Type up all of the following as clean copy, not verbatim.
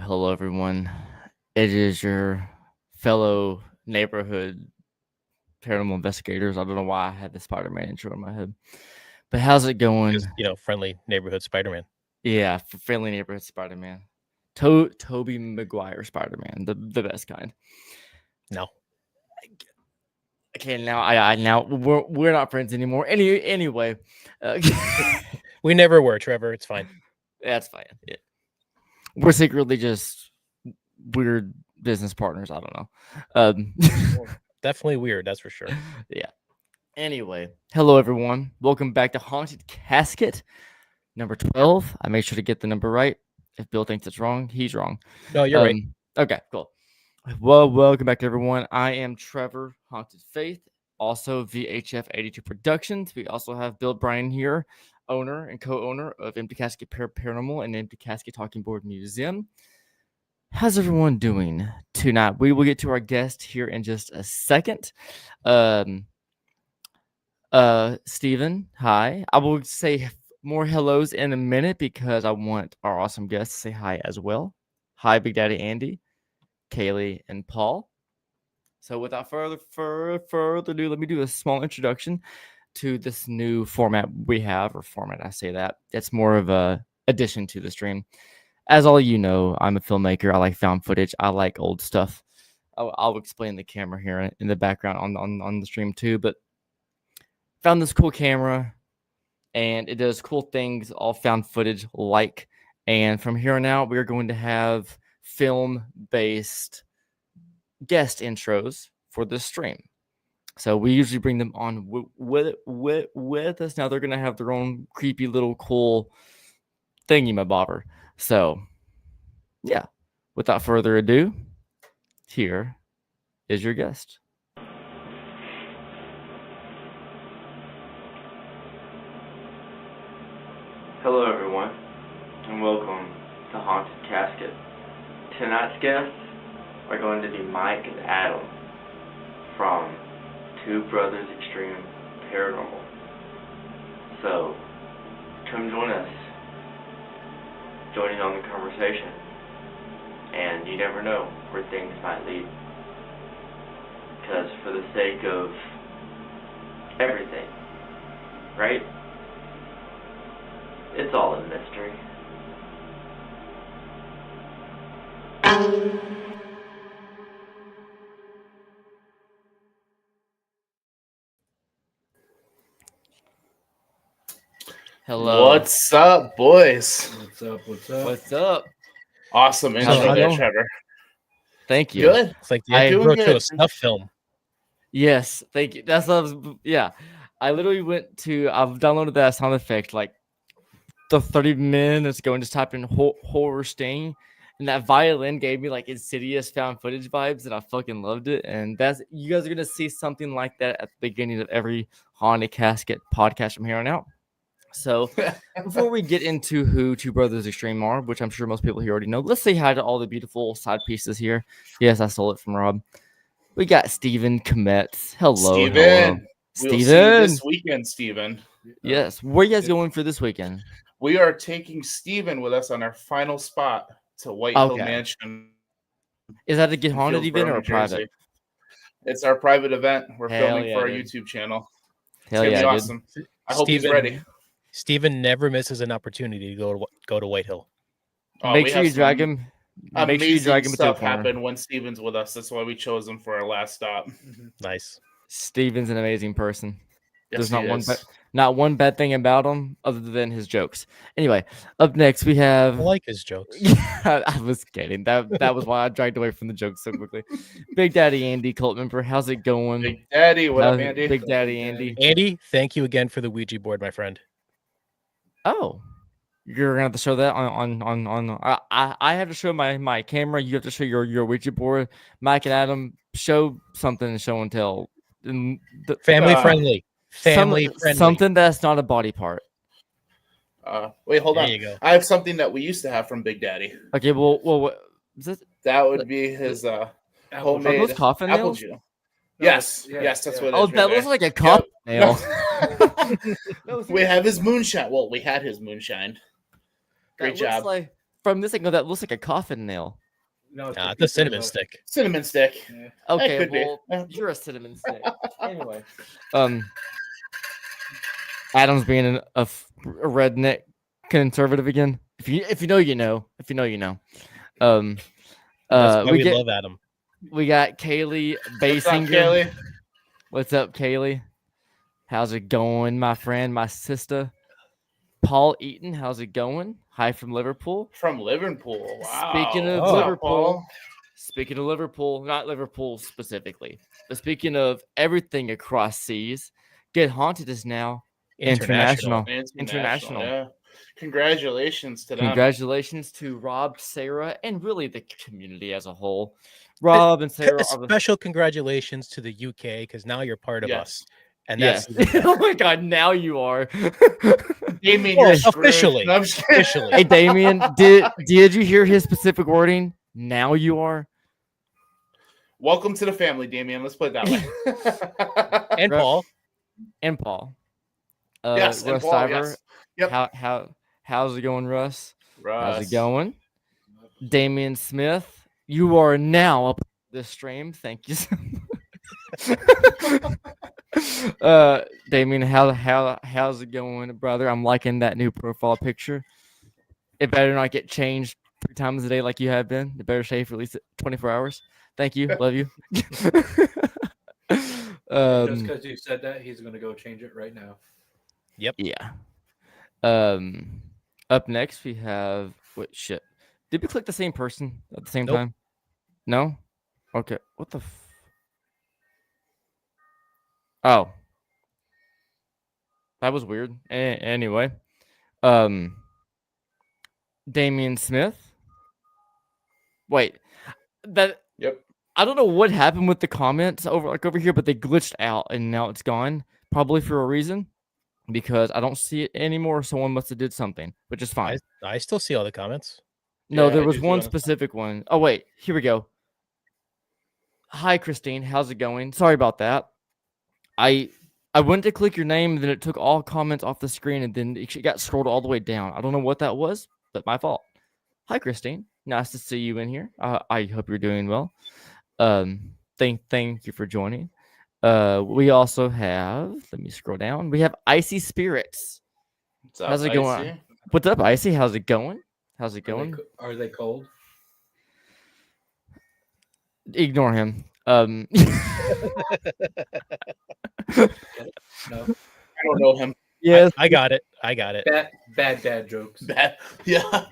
Hello, everyone. It is your fellow neighborhood paranormal investigators. I don't know why I had the Spider-Man intro in my head, but how's it going? Because, friendly neighborhood Spider-Man. Yeah, friendly neighborhood Spider-Man. Tobey Maguire Spider-Man, the best kind. No. Okay, now we're not friends anymore. Anyway, we never were, Trevor. It's fine. That's fine. Yeah. We're secretly just weird business partners. I don't know. Definitely weird, that's for sure. Yeah. Anyway, hello everyone. Welcome back to Haunted Casket, number 12. I made sure to get the number right. If Bill thinks it's wrong, he's wrong. No, you're right. Okay, cool. Well, welcome back everyone. I am Trevor, Haunted Faith, also VHF 82 Productions. We also have Bill Bryan here, owner and co-owner of Empty Casket Paranormal and Empty Casket Talking Board Museum. How's everyone doing tonight? We will get to our guest here in just a second. Steven, hi. I will say more hellos in a minute because I want our awesome guests to say hi as well. Hi, Big Daddy Andy, Kaylee, and Paul. So without further ado, let me do a small introduction to this new format we have, or format, I say that. It's more of a addition to the stream. As all you know, I'm a filmmaker. I like found footage. I like old stuff. I'll explain the camera here in the background on the stream too, but found this cool camera and it does cool things, all found footage like. And from here on out, we're going to have film-based guest intros for this stream. So we usually bring them on with us. Now they're going to have their own creepy little cool thingy-mabobber. So, yeah, without further ado, here is your guest. Hello, everyone, and welcome to Haunted Casket. Tonight's guests are going to be Mike and Adam from Two Brothers Extreme Paranormal. So, come join us, joining on the conversation, and you never know where things might lead. Because for the sake of everything, right? It's all a mystery. Hello. What's up, boys? What's up? Awesome intro there, Trevor. Thank you. Good. It's like the intro to a snuff film. Yes, thank you. That's what I literally went to, I've downloaded that sound effect like the 30 minutes ago and just typed in horror sting, and that violin gave me like Insidious found footage vibes, and I fucking loved it. And you guys are gonna see something like that at the beginning of every Haunted Casket podcast from here on out. So before we get into who Two Brothers Extreme are, which I'm sure most people here already know, let's say hi to all the beautiful side pieces here. Yes, I stole it from Rob. We got Steven Kometz. Hello, Steven. Hello. We'll see you this weekend, Steven. Yes. Where are you guys going for this weekend? We are taking Steven with us on our final spot to White Hill Mansion. Is that a Get Haunted event or a private? It's our private event. We're filming for our YouTube channel. It's going to be awesome. Dude. I hope he's ready. Steven never misses an opportunity to go to White Hill. Make sure you drag him. Make sure you drag him stuff happen when Steven's with us. That's why we chose him for our last stop. Nice. Steven's an amazing person. Yes, There's not one bad thing about him other than his jokes. Anyway, up next we have. I like his jokes. I was kidding. That was why I dragged away from the jokes so quickly. Big Daddy Andy, cult member. How's it going? Big Daddy, what up, Andy? Big Daddy Andy. Andy, thank you again for the Ouija board, my friend. Oh, You're gonna have to show that on. I have to show my camera. You have to show your Ouija board. Mike and Adam show something and show and tell. Family friendly. Something that's not a body part. Wait, hold There on. you go. I have something that we used to have from Big Daddy. Okay, well, what is this? That would be his homemade coffin apple nails? juice. Yes, that's what it is. Oh, that looks like a coffin nail. We have his moonshine. Well, we had his moonshine. Great job. Like, from this angle, that looks like a coffin nail. No, it's a cinnamon stick. Cinnamon stick. Yeah. Okay, well, you're a cinnamon stick. Anyway, Adam's being a redneck conservative again. If you know, you know. If you know, you know. That's why we love Adam. We got Kaylee Basinger. What's up, Kaylee? What's up, Kaylee? How's it going, my friend, my sister? Paul Eaton, how's it going? Hi from Liverpool. From Liverpool. Wow. Speaking of Liverpool, not Liverpool specifically, but speaking of everything across seas, Get Haunted is now international. Yeah. Congratulations to them. Congratulations to Rob, Sarah, and really the community as a whole. Rob and Sarah. Special congratulations to the UK because now you're part of us. And that's oh my god, now you are. Damien, officially. Hey Damien, did you hear his specific wording? Now you are. Welcome to the family, Damien. Let's put it that way. And Paul. And Paul. Yes, Russ Paul, Cyber. Yes. Yep. How's it going, Russ? How's it going? Damien Smith, you are now up this stream. Thank you so much. Damien, how's it going, brother? I'm liking that new profile picture. It better not get changed 3 times a day like you have been. It better stay for at least 24 hours. Thank you. Love you. Just because you said that, he's going to go change it right now. Yep. Yeah. Up next we have what shit? Did we click the same person at the same time? No. Okay. What the? Oh, that was weird. Anyway, Damien Smith. Wait, that. Yep. I don't know what happened with the comments over here, but they glitched out and now it's gone. Probably for a reason, because I don't see it anymore. Someone must have did something, which is fine. I still see all the comments. No, there was one specific one. Oh wait, here we go. Hi Christine, how's it going? Sorry about that. I went to click your name, and then it took all comments off the screen, and then it got scrolled all the way down. I don't know what that was, but my fault. Hi Christine, nice to see you in here. I hope you're doing well. Thank you for joining. We also have. Let me scroll down. We have Icy Spirits. What's up, how's it going? Icy? What's up, Icy? How's it going? How's it going? Are they cold? Ignore him. No, I don't know him. Yes, I got it. Bad dad jokes. Bad. Yeah,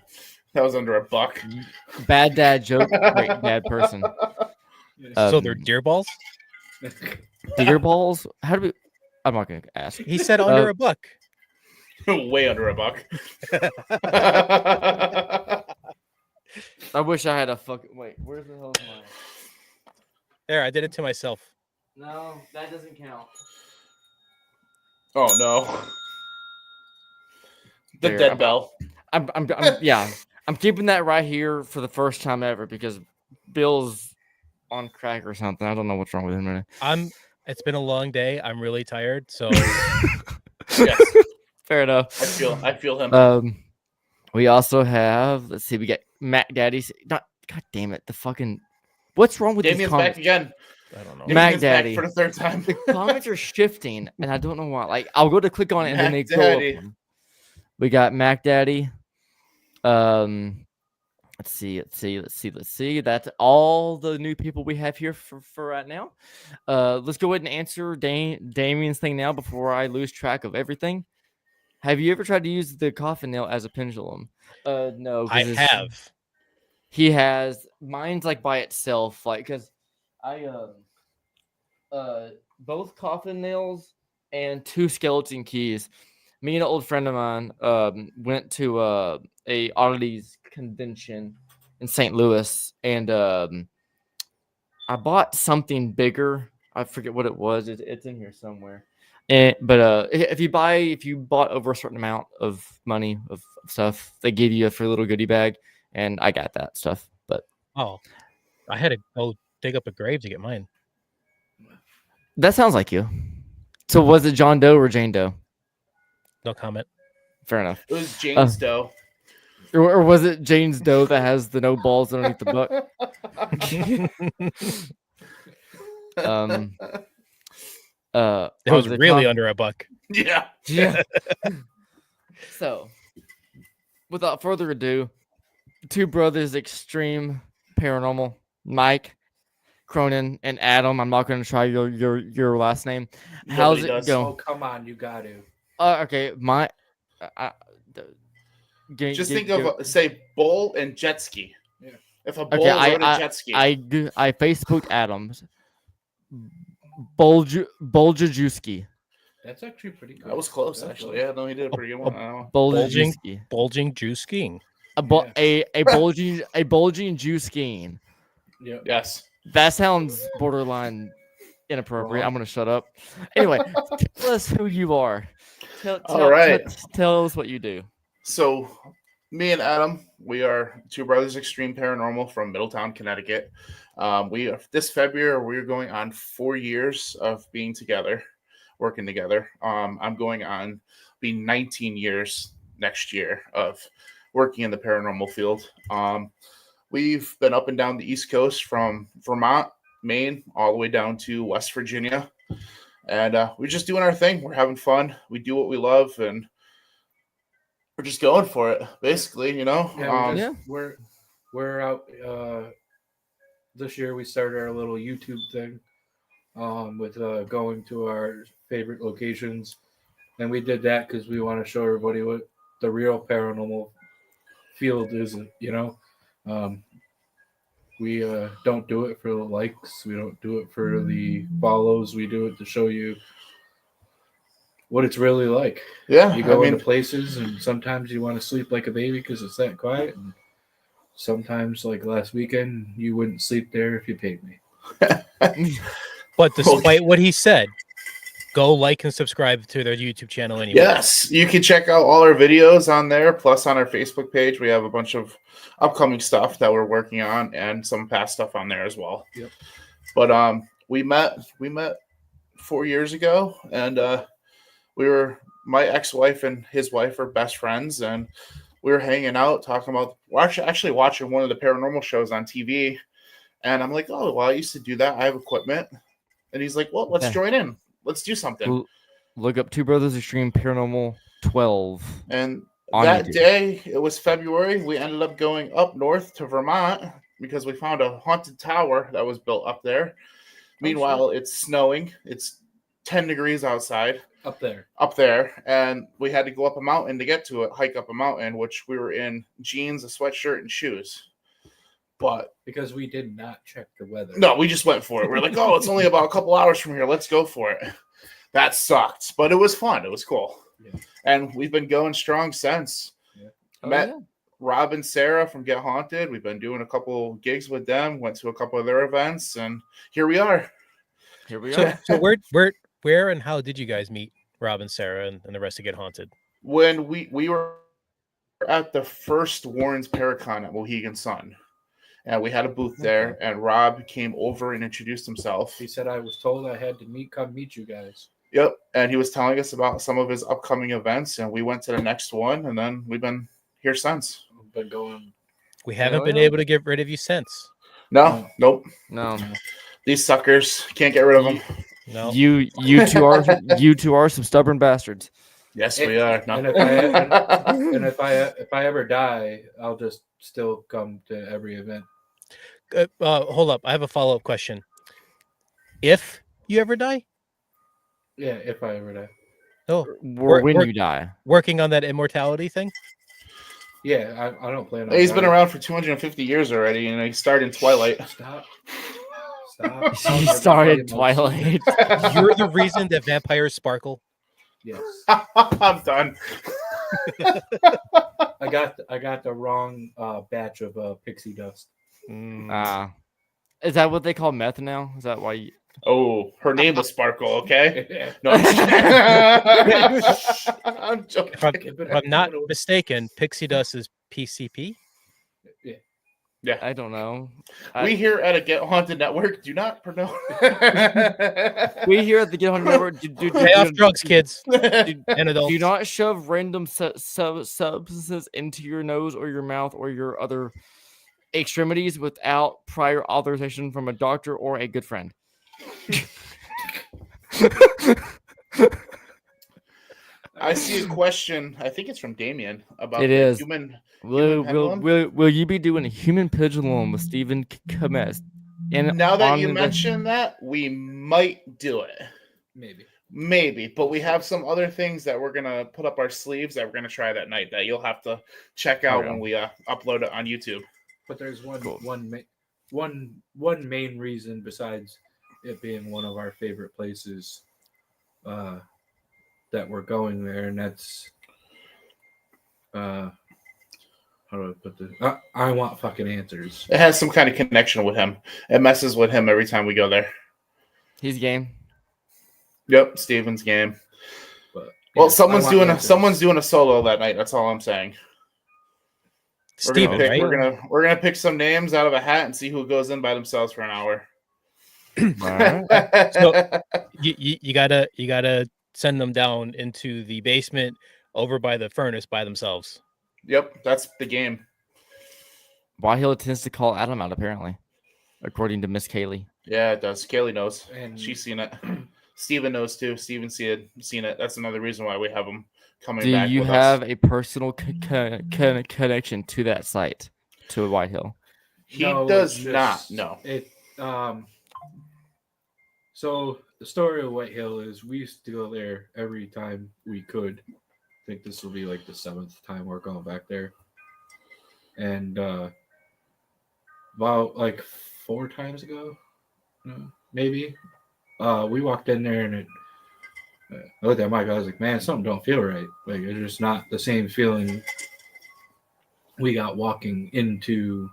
that was under $1. Bad dad joke. Great dad person. So they're deer balls. Deer balls? How do we? I'm not gonna ask. He said under $1. Way under $1. I wish I had a fucking. Wait, where's the hell is mine? There, I did it to myself. No, that doesn't count. Oh no. The There, dead bell. I'm keeping that right here for the first time ever because Bill's on crack or something. I don't know what's wrong with him right now. It's been a long day. I'm really tired. So Yes. Fair enough. I feel him. We also have, let's see, we got Mac Daddy's God damn it, the fucking what's wrong with Damien's these comments? back again. I don't know. Mac Daddy for the 3rd time. The comments are shifting, and I don't know why. Like, I'll go to click on it, and then they Daddy. go up. We got Mac Daddy. Let's see. That's all the new people we have here for right now. Let's go ahead and answer Damien's thing now before I lose track of everything. Have you ever tried to use the coffin nail as a pendulum? No. I have. He has. Mine's like by itself, like because I both coffin nails and 2 skeleton keys. Me and an old friend of mine went to a oddities convention in St. Louis, and I bought something bigger. I forget what it was. It's in here somewhere. But if you bought over a certain amount of money of stuff, they give you a free little goodie bag, and I got that stuff. But I had to go dig up a grave to get mine. that sounds like you. So was it John Doe or Jane Doe? No comment. Fair enough. It was Jane's Doe. Or was it Jane's Doe that has the no balls underneath the butt? It was really under a buck. Yeah. So, without further ado, two brothers extreme paranormal, Mike Cronin and Adam. I'm not going to try your last name. How's it going? Oh, come on, you got to. Okay, Just think of say bull and jet ski. Yeah. If a bull rode a jet ski, I Facebooked Adams. Boljajuski. That's actually pretty good. That was close, actually. Yeah, no, he did a pretty good one. Bulging juice skiing. A bulging juice skiing. Yeah. Yes. That sounds borderline inappropriate. I'm gonna shut up. Anyway, tell us who you are. All right. Tell us what you do. So, me and Adam, we are two brothers extreme paranormal from Middletown, Connecticut. This February we're going on 4 years of being together, working together. I'm going on being 19 years next year of working in the paranormal field. We've been up and down the East Coast from Vermont, Maine, all the way down to West Virginia, and we're just doing our thing. We're having fun. We do what we love, and we're just going for it, basically. You know. Yeah, we're out. This year we started our little YouTube thing with going to our favorite locations, and we did that because we want to show everybody what the real paranormal field is. You know, we don't do it for the likes. We don't do it for the follows. We do it to show you what it's really like. Yeah, you go into places, and sometimes you want to sleep like a baby because it's that quiet, and sometimes, like last weekend, you wouldn't sleep there if you paid me. But despite what he said, go like and subscribe to their YouTube channel anyway. Yes, you can check out all our videos on there. Plus, on our Facebook page, we have a bunch of upcoming stuff that we're working on, and some past stuff on there as well. Yep. But we met 4 years ago, and my ex-wife and his wife are best friends, and we were hanging out talking about. We're actually watching one of the paranormal shows on TV, and I'm like, "Oh, well, I used to do that. I have equipment." And he's like, "Well, let's join in. Let's do something." Look up Two Brothers Extreme Paranormal 12. And that day, it was February. We ended up going up north to Vermont because we found a haunted tower that was built up there. Meanwhile, it's snowing. It's 10 degrees outside. Up there. And we had to go up a mountain to get to it, hike up a mountain, which we were in jeans, a sweatshirt, and shoes. But because we did not check the weather. No, we just went for it. We're like, oh, it's only about a couple hours from here. Let's go for it. That sucked, but it was fun. It was cool. Yeah. And we've been going strong since. Yeah. Met Rob and Sarah from Get Haunted. We've been doing a couple gigs with them, went to a couple of their events, and here we are. So where and how did you guys meet Rob and Sarah and the rest of Get Haunted? When we were at the first Warren's Paracon at Mohegan Sun. And we had a booth there, and Rob came over and introduced himself. He said, I was told I had to come meet you guys. Yep. And he was telling us about some of his upcoming events, and we went to the next one, and then we've been here since. We've been going. We haven't been able to get rid of you since. Nope. No. These suckers can't get rid of them. No. You two are some stubborn bastards. Yes, we are. And if I ever die, I'll just still come to every event. Hold up. I have a follow-up question. If you ever die? Yeah, if I ever die. Oh, or when you die. Working on that immortality thing? Yeah, I don't plan on He's been around for 250 years already, and he started in Twilight. Stop. He started Twilight. You're the reason that vampires sparkle? Yes. I'm done. I got the wrong batch of pixie dust. Mm. Is that what they call meth now? Is that why? You... Oh, her name was Sparkle, okay? No, I'm just kidding. I'm joking. If I'm not mistaken, Pixie Dust is PCP. Yeah. I don't know. We here at a Get Haunted Network do not promote. We here at the Get Haunted Network Stay off drugs, kids and adults. do not shove random substances into your nose or your mouth or your other extremities without prior authorization from a doctor or a good friend. I see a question. I think it's from Damien about It the is. human. Will you be doing a human pendulum with Stephen Kemest? Now that you mention that, we might do it. Maybe, but we have some other things that we're gonna put up our sleeves that we're gonna try that night that you'll have to check out when we upload it on YouTube. But there's one main reason besides it being one of our favorite places that we're going there, and that's how do I put this? I want fucking answers. It has some kind of connection with him. It messes with him every time we go there. He's game. Yep, Steven's game. But, well, someone's doing a solo that night. That's all I'm saying. Steven, right? We're gonna pick some names out of a hat and see who goes in by themselves for an hour. So you gotta send them down into the basement over by the furnace by themselves. Yep, that's the game. Wahil tends to call Adam out, apparently, according to Miss Kaylee. Yeah, it does. Kaylee knows, and she's seen it. Steven knows too. Steven's seen it. That's another reason why we have him coming back. Do you have a personal connection to that site, to White Hill? He does not. No. It So the story of White Hill is we used to go there every time we could. I think this will be like the 7th time we're going back there. And about like 4 times ago, maybe, we walked in there and I looked at Mike. I was like, man, something don't feel right. Like, it's just not the same feeling we got walking into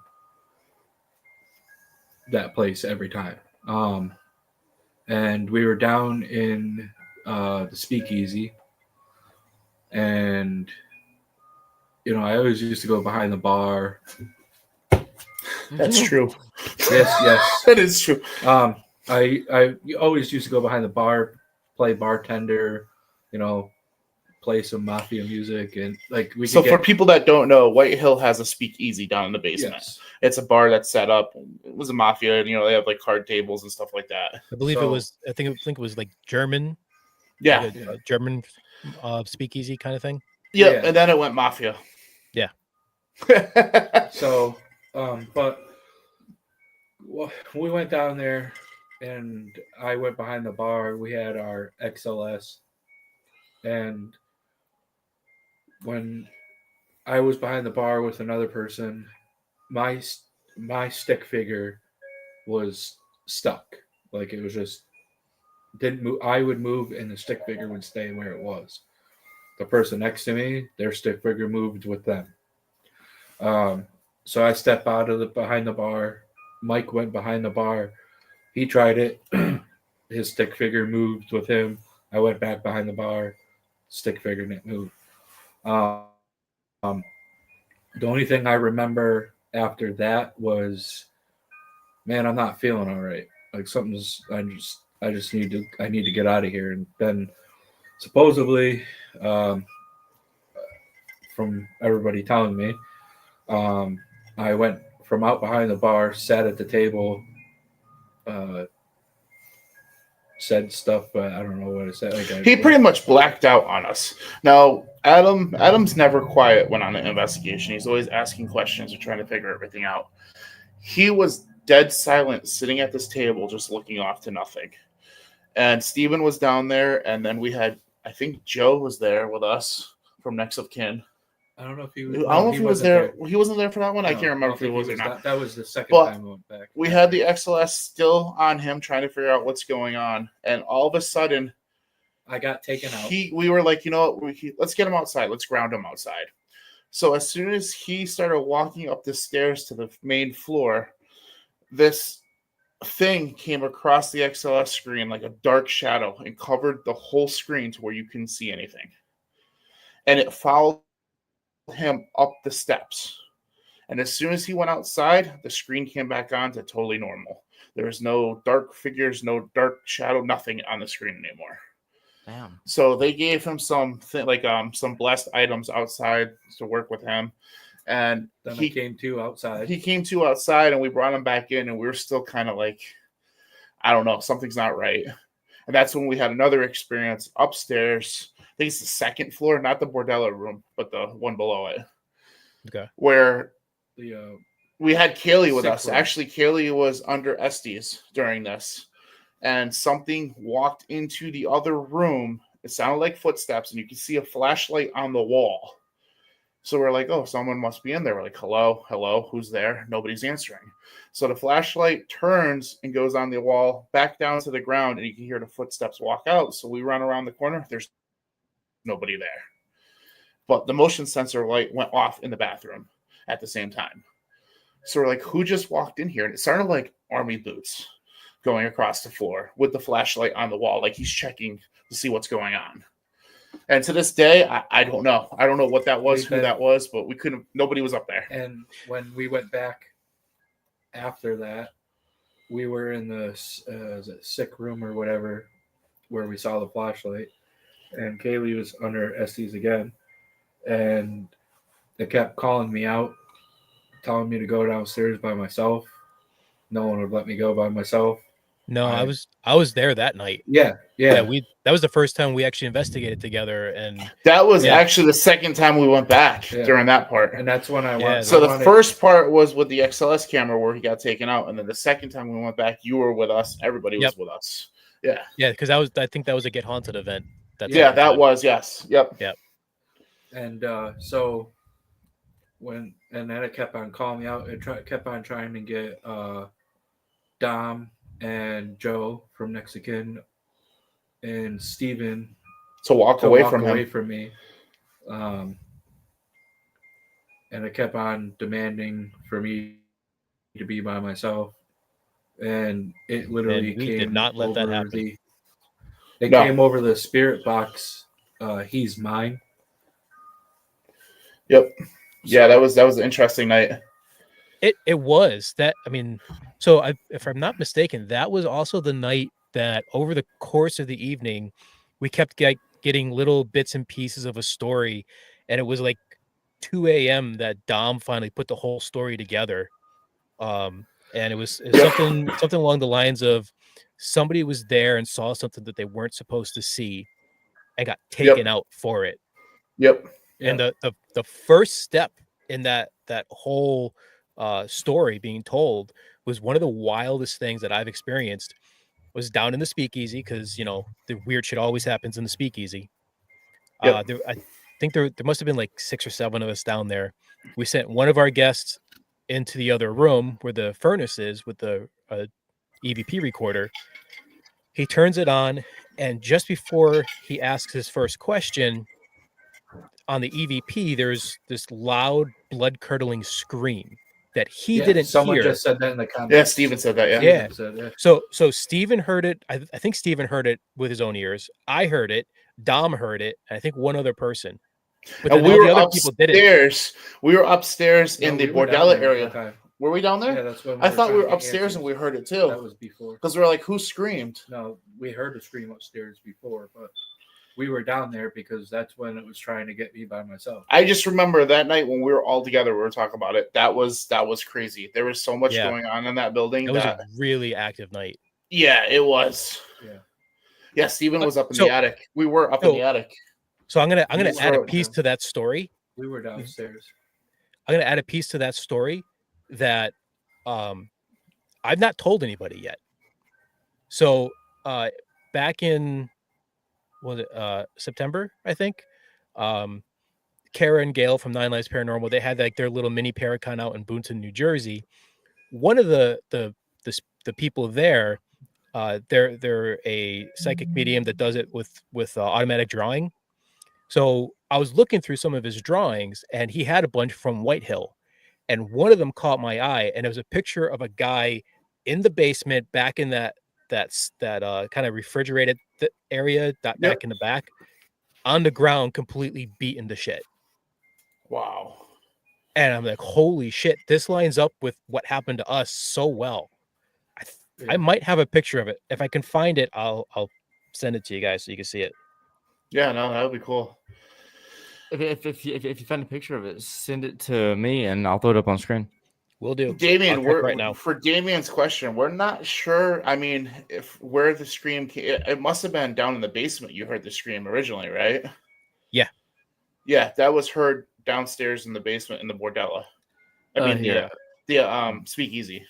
that place every time. And we were down in the speakeasy, and I always used to go behind the bar. That's true. Yes, that is true. I always used to go behind the bar, play bartender, play some mafia music, and for people that don't know, White Hill has a speakeasy down in the basement. Yes. It's a bar that's set up. It was a mafia, and they have like card tables and stuff like that. I believe it was. I think it was like German. Yeah, like a German speakeasy kind of thing. Yeah, and then it went mafia. Yeah. So, but we went down there, and I went behind the bar. We had our XLS, and when I was behind the bar with another person, my stick figure was stuck. Like, it was just didn't move. I would move, and the stick figure would stay where it was. The person next to me, their stick figure moved with them. So I stepped out of behind the bar. Mike went behind the bar. He tried it. His stick figure moved with him. I went back behind the bar. Stick figure didn't move. The only thing I remember after that was, man, I'm not feeling all right. Like, I just need to get out of here. And then supposedly, from everybody telling me, I went from out behind the bar, sat at the table, said stuff, but I don't know what it said. He pretty much blacked out on us. Now, Adam's never quiet when on an investigation. He's always asking questions or trying to figure everything out. He was dead silent, sitting at this table, just looking off to nothing. And Steven was down there, and then we had, I think Joe was there with us from Next of Kin. I don't know if he was there. He wasn't there for that one. No, I can't remember if he was or not. That was the second time we went back. We had the XLS still on him, trying to figure out what's going on. And all of a sudden, I got taken out. We were like, you know what? Let's get him outside. Let's ground him outside. So as soon as he started walking up the stairs to the main floor, this thing came across the XLS screen like a dark shadow and covered the whole screen to where you couldn't see anything. And it followed him up the steps. And as soon as he went outside, the screen came back on to totally normal. There was no dark figures, no dark shadow, nothing on the screen anymore. Damn. So they gave him some blessed items outside to work with him. And Then he I came to outside. He came to outside, and we brought him back in, and we were still kind of like, I don't know, something's not right. And that's when we had another experience upstairs. I think it's the second floor, not the bordello room, but the one below it. Okay. Where The we had Kaylee with sick us. room. Actually, Kaylee was under Estes during this, and something walked into the other room. It sounded like footsteps, and you could see a flashlight on the wall. So we're like, oh, someone must be in there. We're like, hello, who's there? Nobody's answering. So the flashlight turns and goes on the wall, back down to the ground, and you can hear the footsteps walk out. So we run around the corner. There's nobody there. But the motion sensor light went off in the bathroom at the same time. So we're like, who just walked in here? And it sounded like army boots going across the floor with the flashlight on the wall, like he's checking to see what's going on. And to this day, I don't know. I don't know what that was, who that was, but we couldn't. Nobody was up there. And when we went back after that, we were in the sick room or whatever, where we saw the flashlight, and Kaylee was under Estes again, and they kept calling me out, telling me to go downstairs by myself. No one would let me go by myself. No, I was there that night. Yeah. That was the first time we actually investigated together, and that was actually the second time we went back during that part. And that's when I went. So the first part was with the XLS camera where he got taken out, and then the second time we went back, you were with us. Everybody was with us. Yeah. Yeah, because I think that was a Get Haunted event. That was, yes. Yep. And so and then it kept on calling me out. It kept on trying to get Dom and Joe from Mexican and Steven to walk away from me. And it kept on demanding for me to be by myself. And it literally did not let that happen. Came over the spirit box. He's mine. Yep. Yeah, that was an interesting night. It was that. I mean, so if I'm not mistaken, that was also the night that over the course of the evening, we kept getting little bits and pieces of a story, and it was like 2 a.m. that Dom finally put the whole story together. And it was something along the lines of somebody was there and saw something that they weren't supposed to see, and got taken out for it. Yep. And the first step in that whole story being told was one of the wildest things that I've experienced. Was down in the speakeasy, because the weird shit always happens in the speakeasy. I think there must have been like 6 or 7 of us down there. We sent one of our guests into the other room where the furnace is with the EVP recorder. He turns it on, and just before he asks his first question, on the EVP, there's this loud, blood-curdling scream that he didn't someone hear. Just said that in the comments. Yeah, Steven said that. Yeah. So Steven heard it. I think Steven heard it with his own ears. I heard it. Dom heard it. And I think one other person. But and then we all were the other upstairs. people didn't. We were upstairs in the Bordella area. Were we down there? Yeah, that's when I thought we were upstairs and we heard it too. That was before. Because we were like, who screamed? No, we heard the scream upstairs before, but we were down there because that's when it was trying to get me by myself. I just remember that night when we were all together, we were talking about it. That was crazy. There was so much going on in that building. It was a really active night. Yeah, it was. Yeah, Steven was up in the attic. We were up in the attic. So I'm gonna add a piece to that story. We were downstairs. I'm gonna add a piece to that story that I've not told anybody yet. So back in September, I think, Kara and Gail from 9 Lives Paranormal, they had like their little mini Paracon out in Boonton, New Jersey. One of the people there They're a psychic medium that does it with automatic drawing. So I was looking through some of his drawings, and he had a bunch from Whitehill, and one of them caught my eye, and it was a picture of a guy in the basement, back in that kind of refrigerated area, back in the back, on the ground, completely beaten to shit. Wow. And I'm like, holy shit, this lines up with what happened to us so well. I might have a picture of it. If I can find it, I'll send it to you guys so you can see it. Yeah, no, that would be cool. If you find a picture of it, send it to me and I'll throw it up on screen. Will do. Damien, I'll check right now. for Damien's question, we're not sure. I mean, if where the scream came, it must have been down in the basement. You heard the scream originally, right? Yeah. Yeah, that was heard downstairs in the basement in the bordella. I mean, Yeah. the speakeasy.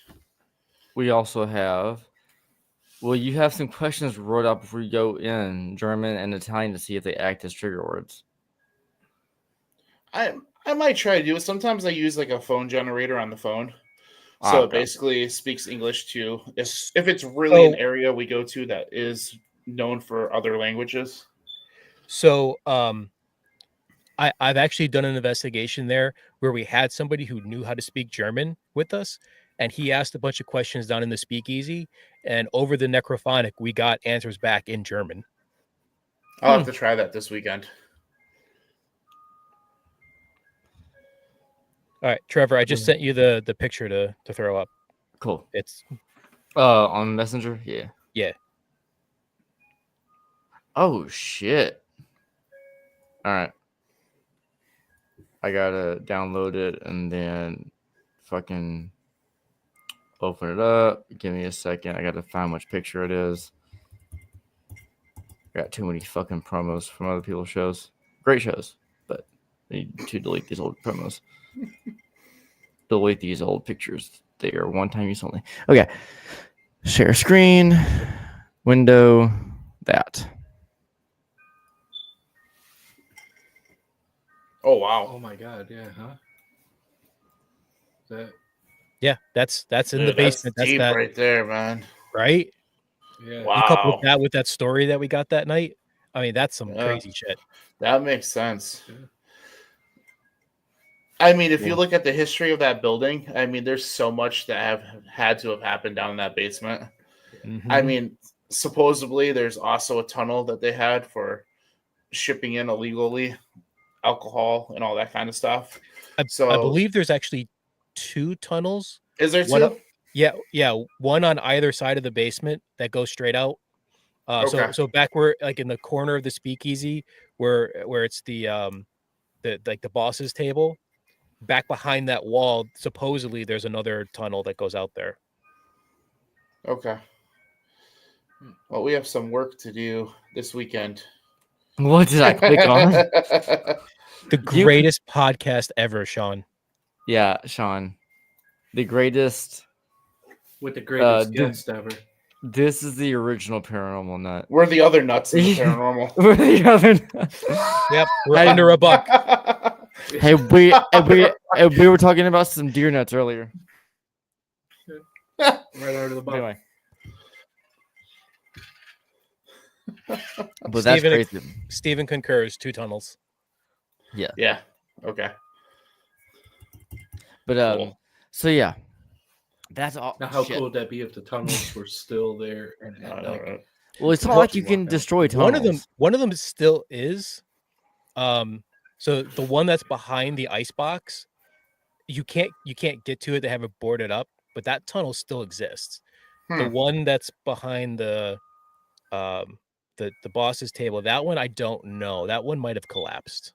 We also have. Well, you have some questions wrote up before you go in German and Italian to see if they act as trigger words. I might try to do it. Sometimes I use like a phone generator on the phone. So it basically speaks English too. If it's really an area we go to that is known for other languages. So I've actually done an investigation there where we had somebody who knew how to speak German with us, and he asked a bunch of questions down in the speakeasy, and over the necrophonic, we got answers back in German. I'll have to try that this weekend. All right, Trevor, I just sent you the picture to throw up. Cool. It's on Messenger? Yeah. Yeah. Oh shit. All right. I gotta download it and then fucking open it up. Give me a second. I gotta find which picture it is. I got too many fucking promos from other people's shows. Great shows, but I need to delete these old promos. Delete these old pictures. They are one-time use only. Okay. Share screen. Window. That. Oh wow. Oh my god, yeah, huh? That Yeah, that's in the basement. That's deep right there, man. Right? yeah. Wow. You couple that with that story that we got that night. I mean, that's some crazy shit. That makes sense. Yeah. I mean, if you look at the history of that building, I mean, there's so much that have had to have happened down in that basement. Mm-hmm. I mean, supposedly there's also a tunnel that they had for shipping in illegally alcohol and all that kind of stuff. I believe there's actually 2 tunnels. Is there 2? Yeah, one on either side of the basement that goes straight out. Okay. So back where, like in the corner of the speakeasy, where it's the boss's table, back behind that wall, supposedly there's another tunnel that goes out there. Okay. Well, we have some work to do this weekend. What did I click on? The greatest podcast ever, Sean. Yeah, Sean. The greatest. With the greatest guest ever. This is the original Paranormal Nut. We're the other nuts in the paranormal. We're the other nuts. Yep, we're under a buck. Hey, we were talking about some deer nuts earlier. Right out of the box. Anyway. But that's crazy. Steven concurs, 2 tunnels. Yeah. Yeah. Okay. But Cool. So yeah. That's all. Now, how cool would that be if the tunnels were still there? And well, it's not like you can destroy tunnels. One of them still is. So the one that's behind the ice box, you can't get to it. They have it boarded up, but that tunnel still exists. The one that's behind the boss's table, that one I don't know. That one might have collapsed.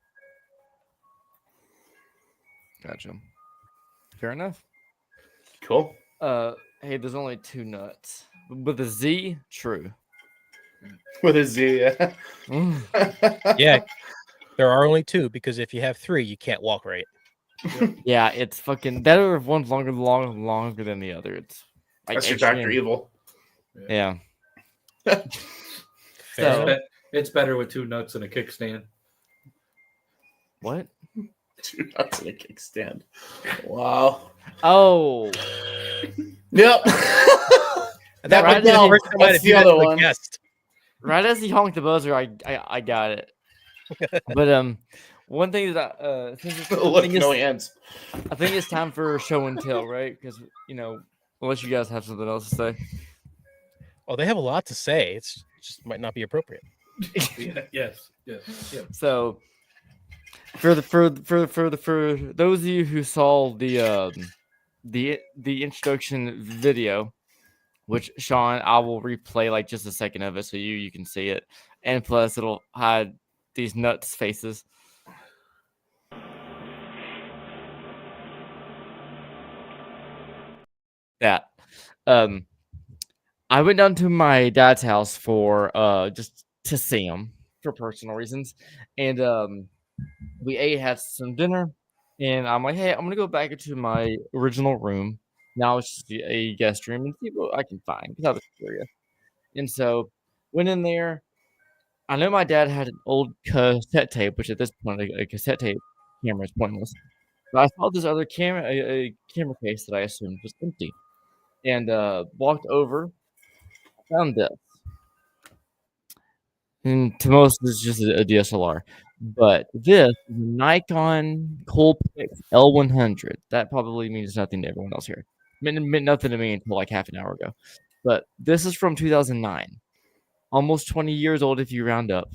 Gotcha. Fair enough. Cool. Hey, there's only 2 nuts. With a Z, true. With a Z, yeah. Yeah. There are only 2 because if you have 3, you can't walk right. Yeah, it's fucking that or if one's longer than the other. It's like That's your Dr. Evil. Yeah. It's better with 2 nuts and a kickstand. What? 2 nuts and a kickstand. Wow. Oh. Yep. That Right might be the now, first time I had that's to do the that other to a one. guest. right as he honked the buzzer, I got it. But one thing that since it's, Look, no hands. I think it's time for show and tell, right? Because unless you guys have something else to say. Oh, they have a lot to say. It's just might not be appropriate. Yes. So for those of you who saw the introduction video, which Sean, I will replay like just a second of it so you can see it, and plus it'll hide these nuts faces. That I went down to my dad's house for just to see him for personal reasons, and we had some dinner, and I'm like, hey, I'm gonna go back into my original room. Now it's just a guest room and see what I can find because I was curious. And so went in there. I know my dad had an old cassette tape, which at this point a cassette tape camera is pointless. But I saw this other camera, a camera case that I assumed was empty, and walked over, found this. And to most, this is just a DSLR. But this is a Nikon Coolpix L100. That probably means nothing to everyone else here. Meant nothing to me until like half an hour ago. But this is from 2009. Almost 20 years old if you round up.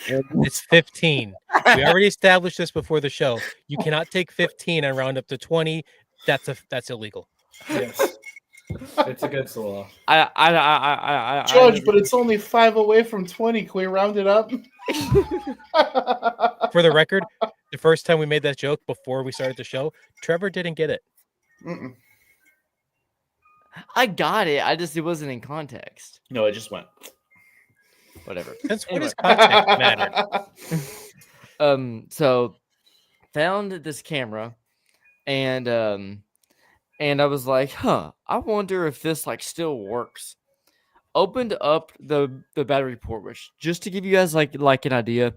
It's 15. We already established this before the show. You cannot take 15 and round up to 20. That's illegal. Yes. It's against the law. Judge, but it's only 5 away from 20. Can we round it up? For the record, the first time we made that joke before we started the show, Trevor didn't get it. Mm-mm. I got it. It wasn't in context. No, it just went. Whatever. Since when Anyway. does context matter? So found this camera, and I was like, huh, I wonder if this like still works. Opened up the battery port, which just to give you guys like an idea,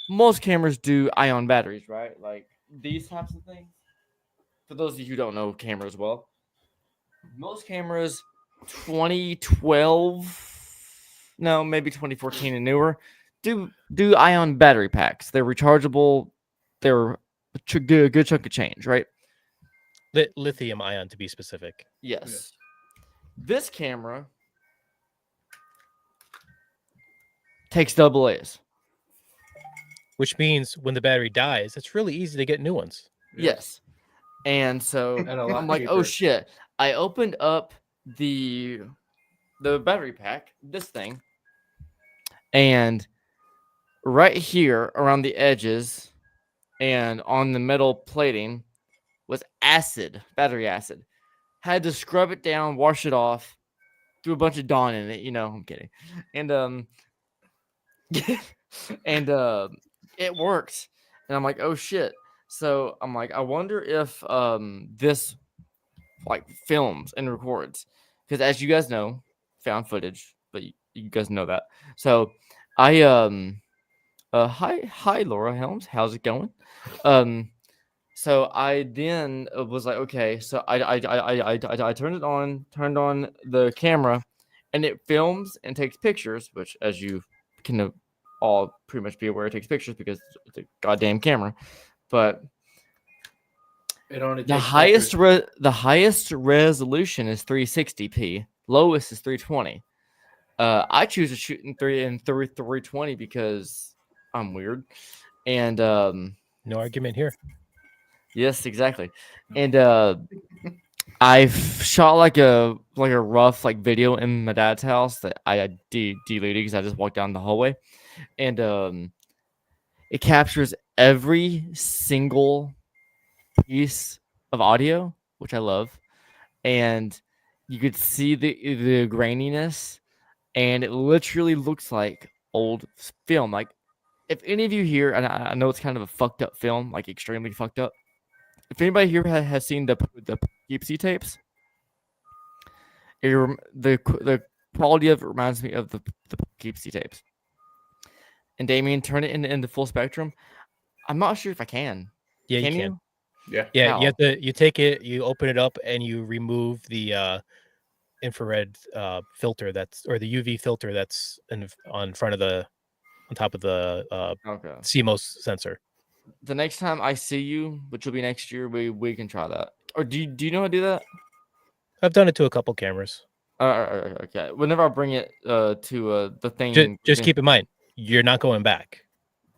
most cameras do ion batteries, right? Like these types of things. For those of you who don't know cameras well, most cameras 2012, no, maybe 2014 and newer, do ion battery packs. They're rechargeable. They're a good chunk of change, right? Lithium ion, to be specific. Yes. This camera takes double A's. Which means when the battery dies, it's really easy to get new ones. Yes. And so And a lot I'm like, oh cheaper. shit. I opened up the battery pack, this thing, and right here around the edges and on the metal plating was acid, battery acid. Had to scrub it down, wash it off, threw a bunch of Dawn in it. I'm kidding. And and it worked. And I'm like, oh shit. So I'm like, I wonder if this like films and records, because as you guys know, found footage, but you guys know that. So I hi Laura Helms, how's it going? So I then was like, okay, so I turned on the camera, and it films and takes pictures, which as you can all pretty much be aware, it takes pictures because it's a goddamn camera. But It only the takes highest pictures. the highest resolution is 360p. Lowest is 320. I choose to shoot in 320 because I'm weird. And No argument here. yes, exactly. And I've shot like a rough like video in my dad's house that I deleted because I just walked down the hallway, and it captures every single piece of audio, which I love, and you could see the graininess, and it literally looks like old film. Like if any of you here, and I know it's kind of a fucked up film, like extremely fucked up. If anybody here has seen the Poughkeepsie tapes, the quality of it reminds me of the Poughkeepsie tapes. And Damien, turn it into full spectrum. I'm not sure if I can. Yeah, Can you can. you? Yeah. Yeah, How? you have to. You take it, you open it up, and you remove the infrared filter or the UV filter that's on top of the Okay. CMOS sensor. The next time I see you, which will be next year, we can try that. Or do you know how to do that? I've done it to a couple cameras. Okay. Whenever I bring it to the thing, Just keep in mind, you're not going back.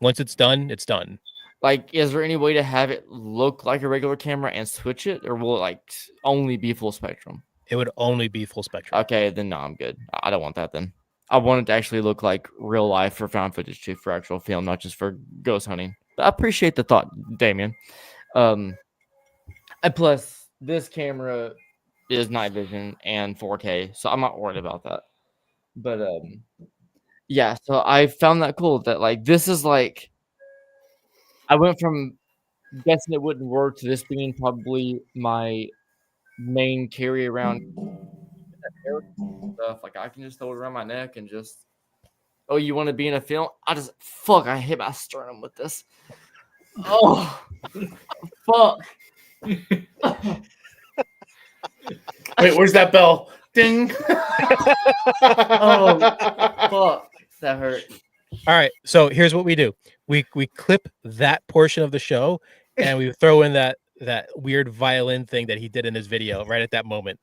Once it's done, it's done. Like, is there any way to have it look like a regular camera and switch it, or will it like only be full spectrum? It would only be full spectrum. Okay, then no, I'm good. I don't want that then. I want it to actually look like real life for found footage too, for actual film, not just for ghost hunting. But I appreciate the thought, Damien. And plus, this camera is night vision and 4K, so I'm not worried about that. But yeah, so I found that cool that like this is like I went from guessing it wouldn't work to this being probably my main carry around stuff. Like I can just throw it around my neck and just, oh, you want to be in a film? I hit my sternum with this. Oh, fuck. Wait, where's that bell? Ding. Oh, fuck. That hurt. All right, so here's what we do: we clip that portion of the show, and we throw in that weird violin thing that he did in his video right at that moment.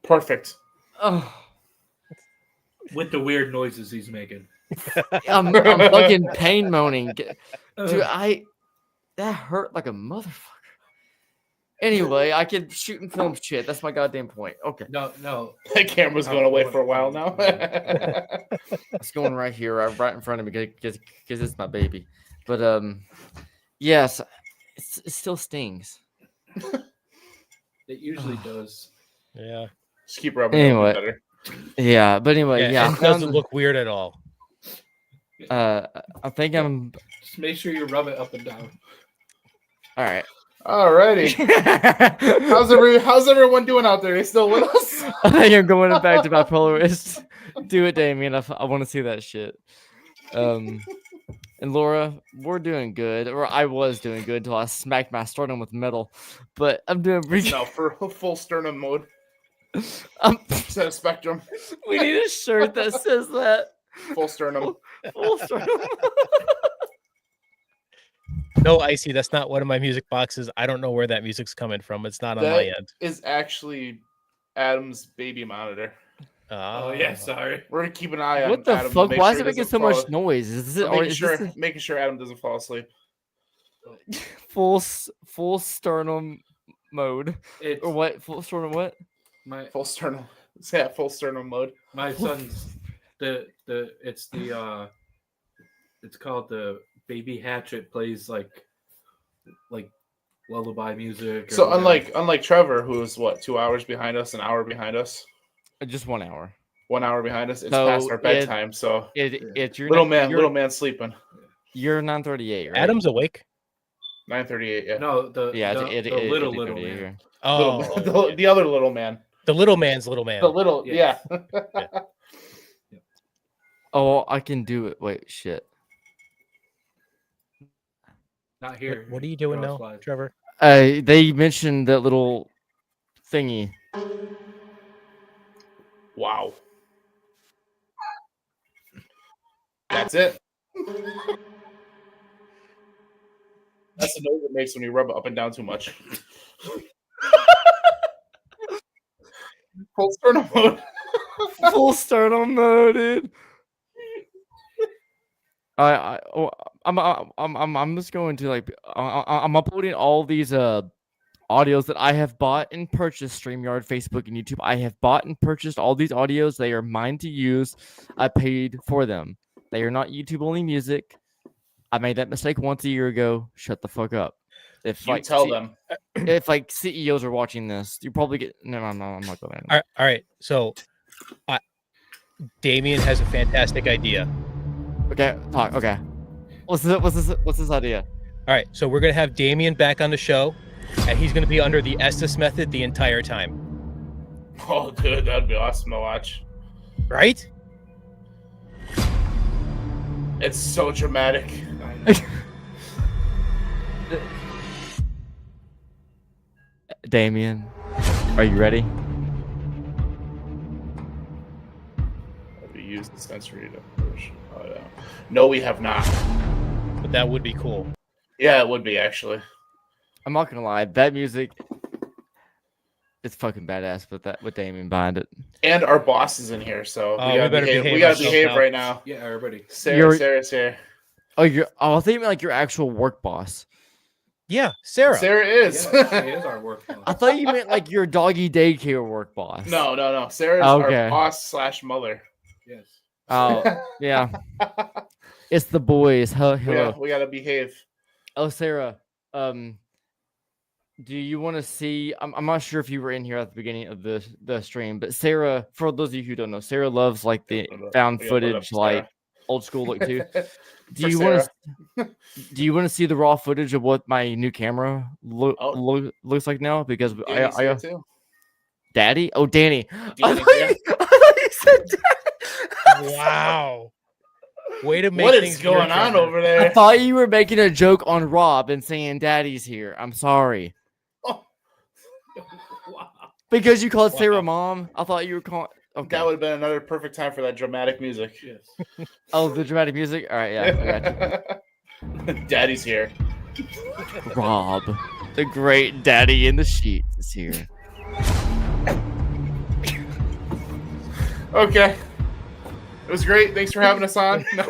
Perfect. Oh, With the weird noises he's making. I'm fucking pain moaning. Dude, that hurt like a motherfucker. Anyway, I can shoot and film shit. That's my goddamn point. Okay. No. That camera's going away for a while now. It's going right here, right in front of me, because it's my baby. But yes, it still stings. It usually does. Yeah. Just keep rubbing Anyway. it better. Yeah, but anyway, yeah. It doesn't look weird at all. I think I'm Just make sure you rub it up and down. all right. Alrighty. How's everyone doing out there? They still with us? I think I'm going back to my Polaroid. Do it, Damien. I want to see that shit. And Laura, we're doing good, or I was doing good until I smacked my sternum with metal. But I'm doing pretty good. No, for full sternum mode. Um, Set of spectrum. we need a shirt that says that. Full sternum. Full sternum. No, Icy, that's not one of my music boxes. I don't know where that music's coming from. It's not on my end. Is actually Adam's baby monitor. Oh yeah, sorry. We're gonna keep an eye on What the Adam. fuck? Make Why sure is it he making doesn't so much fall- noise? Is it We're or making is sure, this making sure Adam doesn't fall asleep. full sternum mode? It's Or what? Full sternum what? my Full sternum. Yeah, full sternum mode. my son's it's called the baby hatchet, plays like lullaby music. or So whatever. unlike Trevor, who's what, 2 hours behind us, an hour behind us, Just 1 hour. 1 hour behind us. It's So past our bedtime. So It's your little You're man sleeping. 9:38. Right? Adam's awake. 9:38. Yeah. No, the little 8:38 man. here. Oh, The other little man. the little man's little man. The little Yes. yeah. Oh, I can do it. Wait, shit. Not here. What are you doing now, Crosswise. Trevor? They mentioned that little thingy. Wow. That's it. That's the noise it makes when you rub it up and down too much. Full sternum mode. Full sternum mode, dude. I'm just going to like I'm uploading all these audios that I have bought and purchased. StreamYard, Facebook, and YouTube. I have bought and purchased all these audios. They are mine to use. I paid for them. They are not YouTube only music. I made that mistake once a year ago. Shut the fuck up. If You like tell them. if like CEOs are watching this, you probably get no. I'm not going. All right. So, Damien has a fantastic idea. Okay, talk. Okay, what's this idea? All right. So we're gonna have Damien back on the show, and he's gonna be under the Estes method the entire time. Oh, dude, that'd be awesome to watch. Right? It's so dramatic. Damien, are you ready? used the sensory to push. Oh, yeah. No, we have not. But that would be cool. Yeah, it would be actually. I'm not gonna lie, that music, it's fucking badass. With Damien behind it. And our boss is in here, so Oh, we gotta better behave. behave We gotta ourselves behave now. right now. Yeah, everybody. Sarah's here. Oh, I think you meant like your actual work boss. Yeah, Sarah. Sarah is. Yeah, she is our work boss. I thought you meant like your doggy daycare work boss. No. Sarah's Okay. our boss / mother. Yes. Oh, yeah. It's the boys. Hello. Yeah, we gotta behave. Oh, Sarah. Do you want to see? I'm not sure if you were in here at the beginning of the stream, but Sarah, for those of you who don't know, Sarah loves like the found We gotta put it up, footage, like Sarah. old school look too. Do For you want Sarah. Do you want to see the raw footage of what my new camera looks like now? Because Danny's here too. Daddy? Oh, Danny. Danny's I thought you said Daddy. Wow. Way to make What things is going weird, on Trevor. over I there? thought you were making a joke on Rob and saying Daddy's here. I'm sorry. Wow. Because you called Sarah Wow. mom. I thought you were calling. Okay. That would have been another perfect time for that dramatic music. Yes. Oh, the dramatic music. All right, yeah. I got Daddy's here. you. Rob, the great daddy in the sheets, is here. Okay. It was great. Thanks for having us on. No.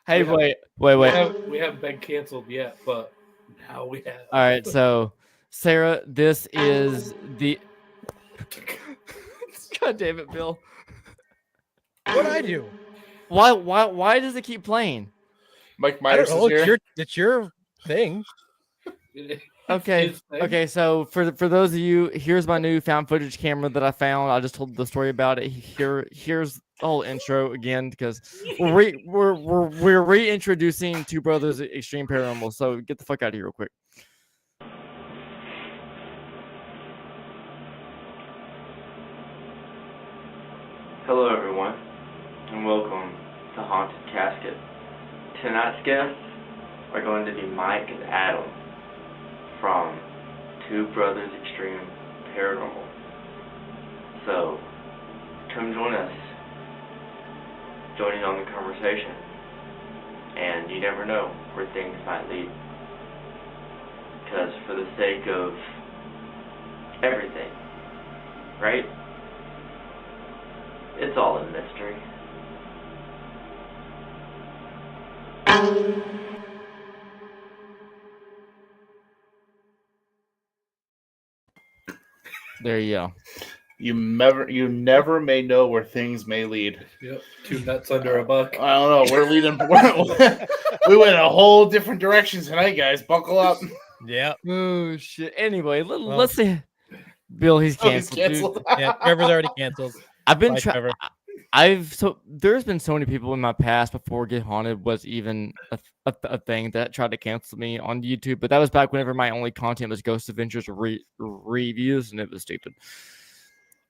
Hey, Yeah. wait. We haven't been canceled yet, but now we have. All right, so Sarah, this is the. God damn it, Bill. What'd I do? Why does it keep playing? Mike I don't Myers know. is here. It's your thing. Okay. His thing. Okay, so for those of you, here's my new found footage camera that I found. I just told the story about it. Here's the whole intro again because we're reintroducing Two Brothers Extreme Paranormal. So get the fuck out of here real quick. Hello, everyone, and welcome to Haunted Casket. Tonight's guests are going to be Mike and Adam from Two Brothers Extreme Paranormal. So, come join us, join in on the conversation, and you never know where things might lead. Because for the sake of everything, right? It's all a mystery. There you go. You never may know where things may lead. Yep. 2 nuts under a buck. I don't know. We're leading. We went a whole different direction tonight, guys. Buckle up. Yeah. Oh shit. Anyway, let's see. Bill, he's Oh, he's canceled. Dude. canceled. Yeah. Trevor's already canceled. I've been Bye, Trevor. there's been so many people in my past before Get Haunted was even a thing that tried to cancel me on YouTube, but that was back whenever my only content was Ghost Adventures reviews, and it was stupid.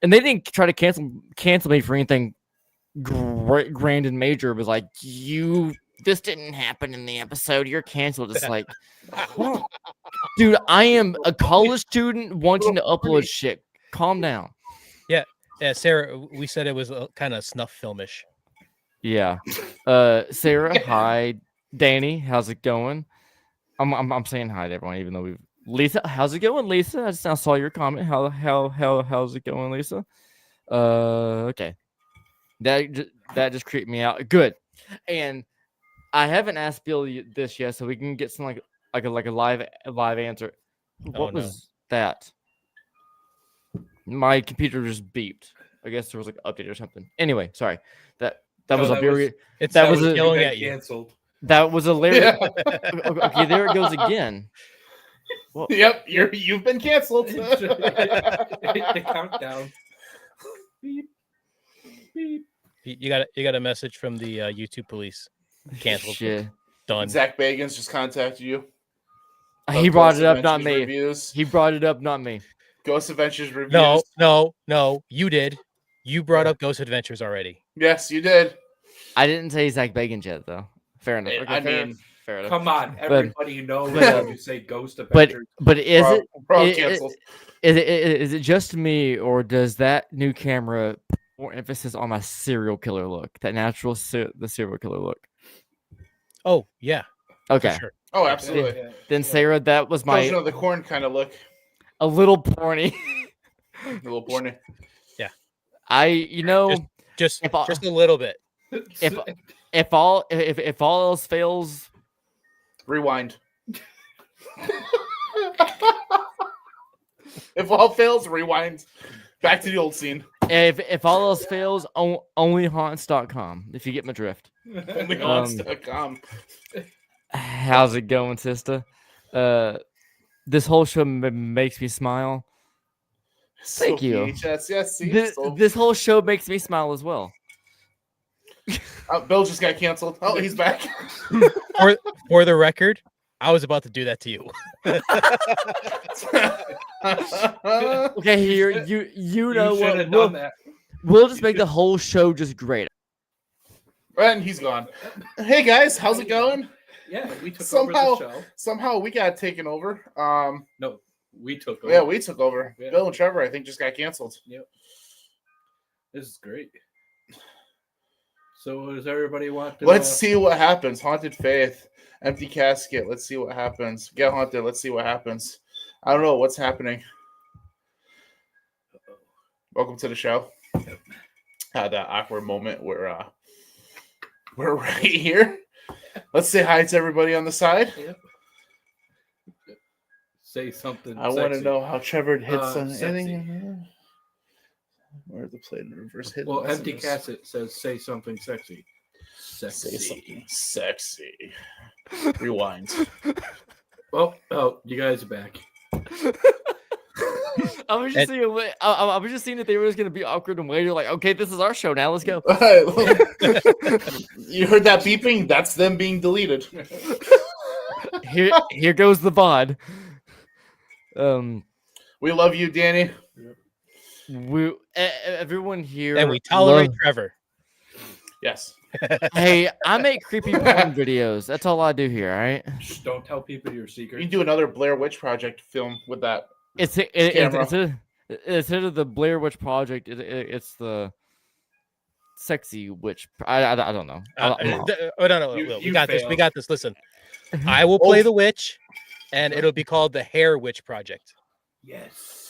And they didn't try to cancel me for anything grand and major. It was like, this didn't happen in the episode. You're canceled. It's like, well, dude, I am a college student wanting to upload shit. Calm down. Yeah, Sarah, we said it was kind of snuff filmish. Yeah. Sarah, hi. Danny, how's it going? I'm saying hi to everyone, even though we've Lisa, how's it going, Lisa? I just now saw your comment. How's it going, Lisa? Okay. That just creeped me out. Good. And I haven't asked Bill this yet, so we can get some like a live answer. What was that? My computer just beeped. I guess there was like an update or something. Anyway, sorry. That was a very that was a yelling at you. Canceled. that was a lyric. Okay, there it goes again. Well, Yep, you've been canceled. The countdown. Beep. Beep. You got a message from the YouTube police. Canceled. shit. Done. Zach Bagans just contacted you. He brought it up, not me. Reviews. He brought it up, not me. Ghost Adventures reviews. No. You did. You brought up Ghost Adventures already. Yes, you did. I didn't say Zach Bagans yet, though. Fair enough. I mean, fair enough. Come on, everybody knows but- when you say Ghost But Adventures. is we're all it canceled. is it just me, or does that new camera more emphasis on my serial killer look, that natural the serial killer look. Oh yeah, for Okay. sure. Oh, absolutely. Then Sarah, that was Tells you my know the corn kind of look. a little porny. A little porny. Just If I- just a little bit. if all else fails, Rewind. If all fails, rewind. Back to the old scene. if all else fails, onlyhaunts.com. If you get my drift. Onlyhaunts.com. How's it going, sister? This whole show makes me smile. Thank you. VHS, yes, see? This whole show makes me smile as well. Bill just got canceled. Oh, he's back. For the record, I was about to do that to you. Okay, here you know should what? have done that. We'll just make the whole show just great. And he's gone. Hey guys, how's it going? Yeah, we took Somehow- over the show. Somehow we got taken over. No, we took over. Yeah, we took over. Yeah. Bill and Trevor, I think, just got canceled. This is great. So does everybody want to? Let's see what happens. Haunted Faith, Empty Casket. Let's see what happens. Get Haunted. Let's see what happens. I don't know what's happening. Welcome to the show. Had that awkward moment where we're right here. Let's say hi to everybody on the side. Yep. Say something. I want to sexy. know how Trevor hits Sexy. anything. Where's the play in reverse hit? Well, Empty Casket says say something sexy. Sexy. Say something sexy. Rewind. Well, oh, you guys are back. I was just seeing. I was just seeing if they were just gonna be awkward and wait. You're like, okay, this is our show now. Let's go. You heard that beeping? That's them being deleted. Here goes the VOD. We love you, Danny. Everyone here, And we tolerate love- Trevor. Yes. Hey, I make creepy porn videos. That's all I do here. All right. Shh, don't tell people your We secret. can do another Blair Witch Project film with that. Instead of the Blair Witch Project, it's the sexy witch. I don't know. No. You- We you got this. failed. We got this. Listen, I will play Oh. the witch, and it'll be called the Hair Witch Project. Yes.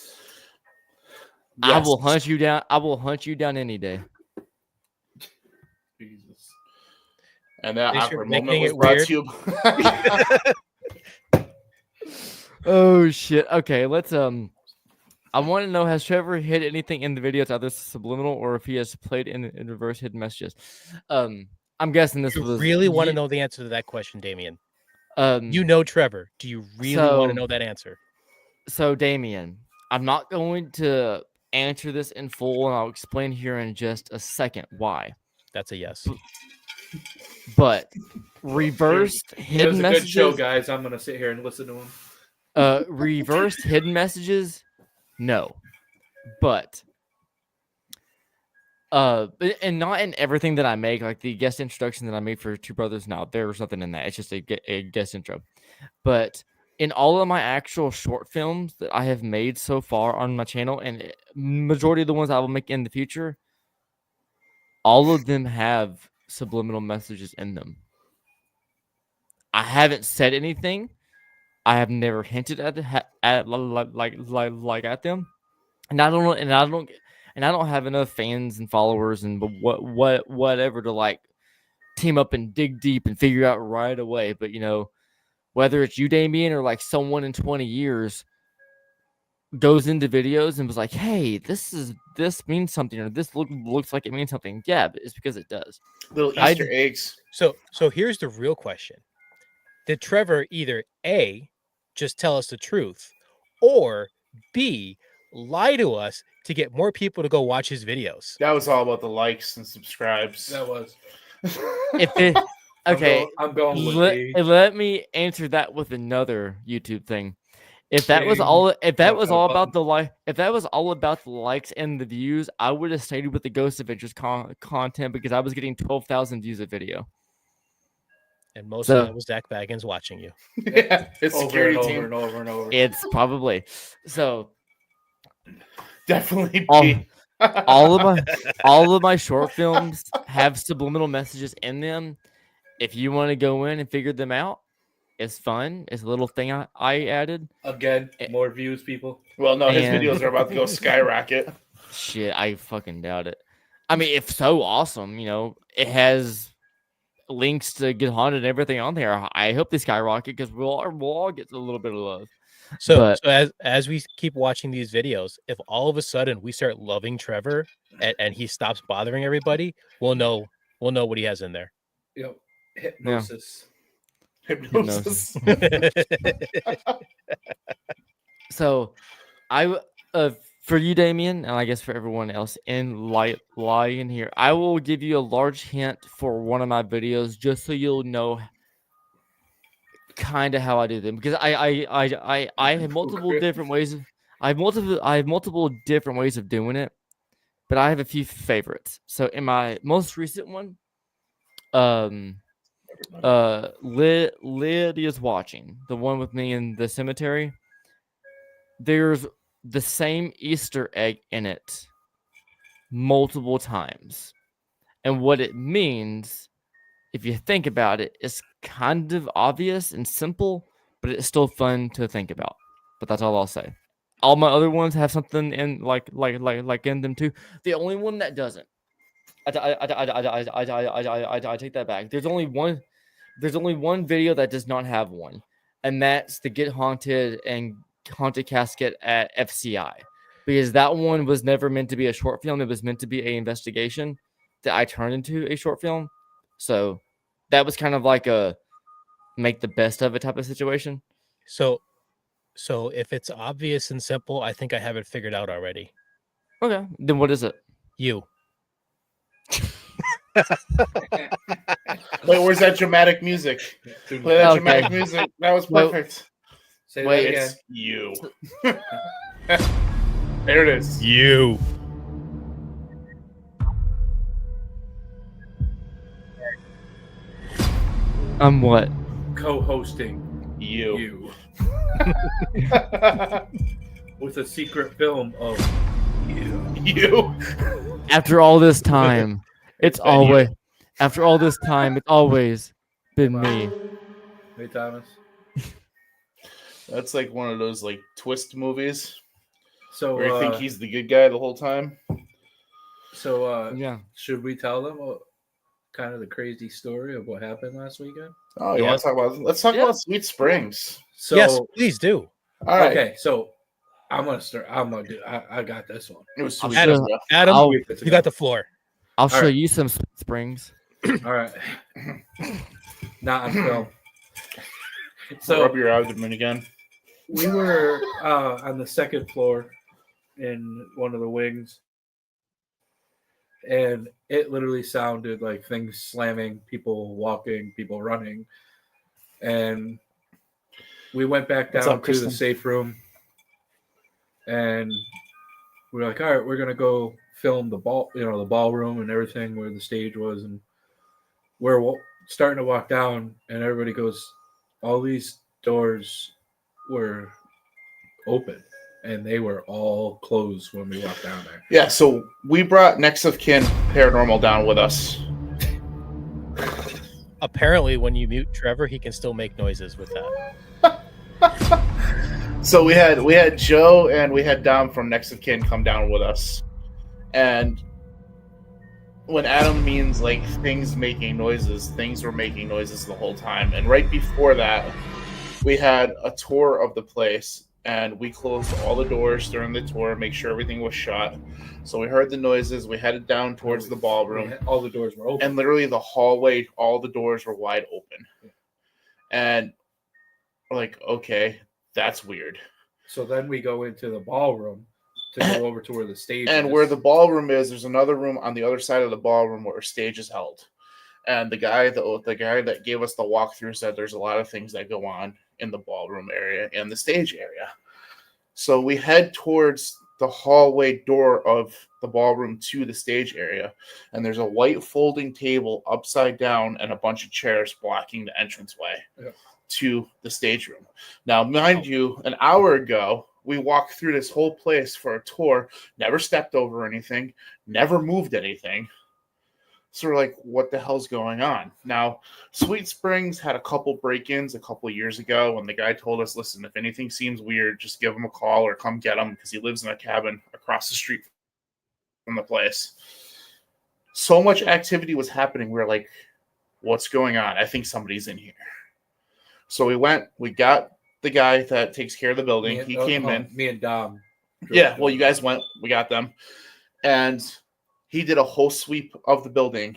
I will hunt you down. I will hunt you down any day. Jesus. And that At least you're awkward moment making was it brought to you. Oh shit. Okay, let's I want to know, has Trevor hid anything in the videos either subliminal or if he has played in reverse hidden messages? I'm guessing this You was really want to know the answer to that question, Damien? Um, You know Trevor. Do you really want to so- know that answer? So, Damien, I'm not going to answer this in full, and I'll explain here in just a second why. That's a yes. But reversed It hidden was a messages, good show, guys. I'm gonna sit here and listen to him. reversed hidden messages, no. But and not in everything that I make, like the guest introduction that I made for Two Brothers Now, there's nothing in that. It's just a guest intro. But in all of my actual short films that I have made so far on my channel, and majority of the ones I will make in the future, all of them have subliminal messages in them. I haven't said anything. I have never hinted at at them, and I don't have enough fans and followers and whatever to like team up and dig deep and figure out right away. But whether it's you, Damien, or like someone in 20 years goes into videos and was like, "Hey, this means something," or "This looks like it means something." Yeah, but it's because it does. Little I- Easter eggs. So here's the real question. Did Trevor either A, just tell us the truth, or B, lie to us to get more people to go watch his videos? That was all about the likes and subscribes. That was If it, okay, I'm going with B. let me answer that with another YouTube thing. If that was all about the likes and the views, I would have stayed with the Ghost Adventures content because I was getting 12,000 views a video. And most So- of that was Zach Baggins watching you. Yeah, his Over security and team. over and over and over. It's probably so. Definitely All, B. all of my short films have subliminal messages in them. If you want to go in and figure them out, it's fun. It's a little thing I added. Again, Eh, more views, people. Well, no, his And- videos are about to go skyrocket. Shit, I fucking doubt it. I mean, it's so awesome. You know, it has links to Get Haunted and everything on there. I hope they skyrocket because we'll all get a little bit of love. So, But- as we keep watching these videos, if all of a sudden we start loving Trevor and he stops bothering everybody, we'll know what he has in there. You know, hypnosis. Hypnosis. So, for you, Damien, and I guess for everyone else in lying here, I will give you a large hint for one of my videos just so you'll know kind of how I do them because I have multiple Okay. different ways. I have multiple different ways of doing it, but I have a few favorites. So in my most recent one, Lydia's watching the one with me in the cemetery. There's the same Easter egg in it multiple times. And what it means, if you think about it, is kind of obvious and simple, but it's still fun to think about. But that's all I'll say. All my other ones have something in like in them too. The only one that doesn't, I take that back. There's only one video that does not have one, and that's the Get Haunted and Haunted Casket at FCI, because that one was never meant to be a short film. It was meant to be an investigation that I turned into a short film. So that was kind of like a make the best of it type of situation. So if it's obvious and simple, I think I have it figured out already. Okay, then what is it? You. Wait, where's that dramatic music? Play that Okay. dramatic music. That was Well, perfect. Say Wait, that again. It's you. There it is. You. I'm what? Co-hosting You. you with a secret film of you. You. After all this time, it's been you. always after all this time, it's always been me. Hey, Thomas. That's like one of those like twist movies So, where you think he's the good guy the whole time. Yeah. should we tell them kind of the crazy story of what happened last weekend? Oh, you Yeah. want to talk about? Let's talk Yeah. about Sweet Springs. So, Yes, please do. All right. okay, so I'm gonna start. I'm gonna do. I got this one. It was I'm sweet. Adam, bro. Adam, I'll- you got the floor. I'll show right. you some springs. All right, not on film. So So rub your abdomen again. we were on the second floor in one of the wings, and it literally sounded like things slamming, people walking, people running, and we went back What's down up, to the Kristen? safe room, and we were like, all right, we're gonna go film the ballroom and everything where the stage was, and we're starting to walk down, and everybody goes, all these doors were open, and they were all closed when we walked down there. Yeah, so we brought Next of Kin Paranormal down with us. Apparently, when you mute Trevor, he can still make noises with that. So we had Joe and we had Dom from Next of Kin come down with us. And when Adam means like things making noises, things were making noises the whole time. And right before that, we had a tour of the place and we closed all the doors during the tour, make sure everything was shut. So we heard the noises, we headed down towards the ballroom. All the doors were open. And literally the hallway, all the doors were wide open. And we're like, okay, that's weird. So then we go into the ballroom to go over to where the stage And is. where the ballroom is, there's another room on the other side of the ballroom where stage is held. And the guy that gave us the walkthrough said there's a lot of things that go on in the ballroom area and the stage area. So we head towards the hallway door of the ballroom to the stage area, and there's a white folding table upside down and a bunch of chairs blocking the entranceway to the stage room. Now, mind you, an hour ago, We walked through this whole place for a tour, never stepped over anything, never moved anything. So we're like, what the hell's going on? Now, Sweet Springs had a couple break-ins a couple of years ago when the guy told us, listen, if anything seems weird, just give him a call or come get him because he lives in a cabin across the street from the place. So much activity was happening. We were like, what's going on? I think somebody's in here. So we went, we got the guy that takes care of the building. He came in. Me and Dom. Yeah, well, you guys went, we got them. And he did a whole sweep of the building.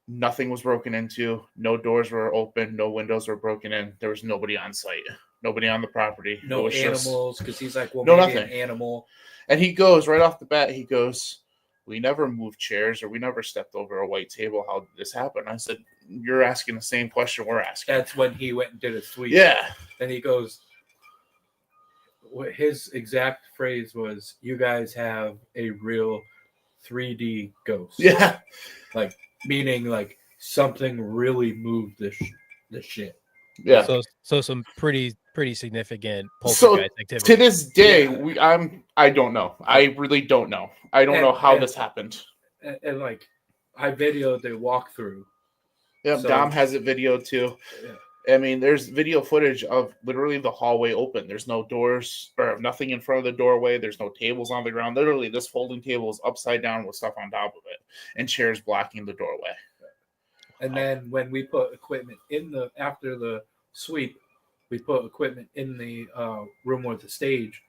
Nothing was broken into. No doors were open. No windows were broken in. There was nobody on site. Nobody on the property. No animals, because he's like, well, no, maybe nothing. an animal. And he goes right off the bat, he goes, we never moved chairs or we never stepped over a white table. How did this happen? I said, you're asking the same question we're asking. That's when he went and did a sweep. Yeah. And he goes, his exact phrase was, you guys have a real 3D ghost. Yeah. Like, meaning like something really moved this shit. Yeah. So some pretty significant So poltergeist activity. to this day, Yeah. I don't know. I really don't know. I don't know how this happened. And like, I videoed the walkthrough. Yeah, So- Dom has it videoed too. Yeah. I mean, there's video footage of literally the hallway open. There's no doors or nothing in front of the doorway. There's no tables on the ground. Literally, this folding table is upside down with stuff on top of it and chairs blocking the doorway. And then when we put equipment after the sweep, we put equipment in the room with the stage,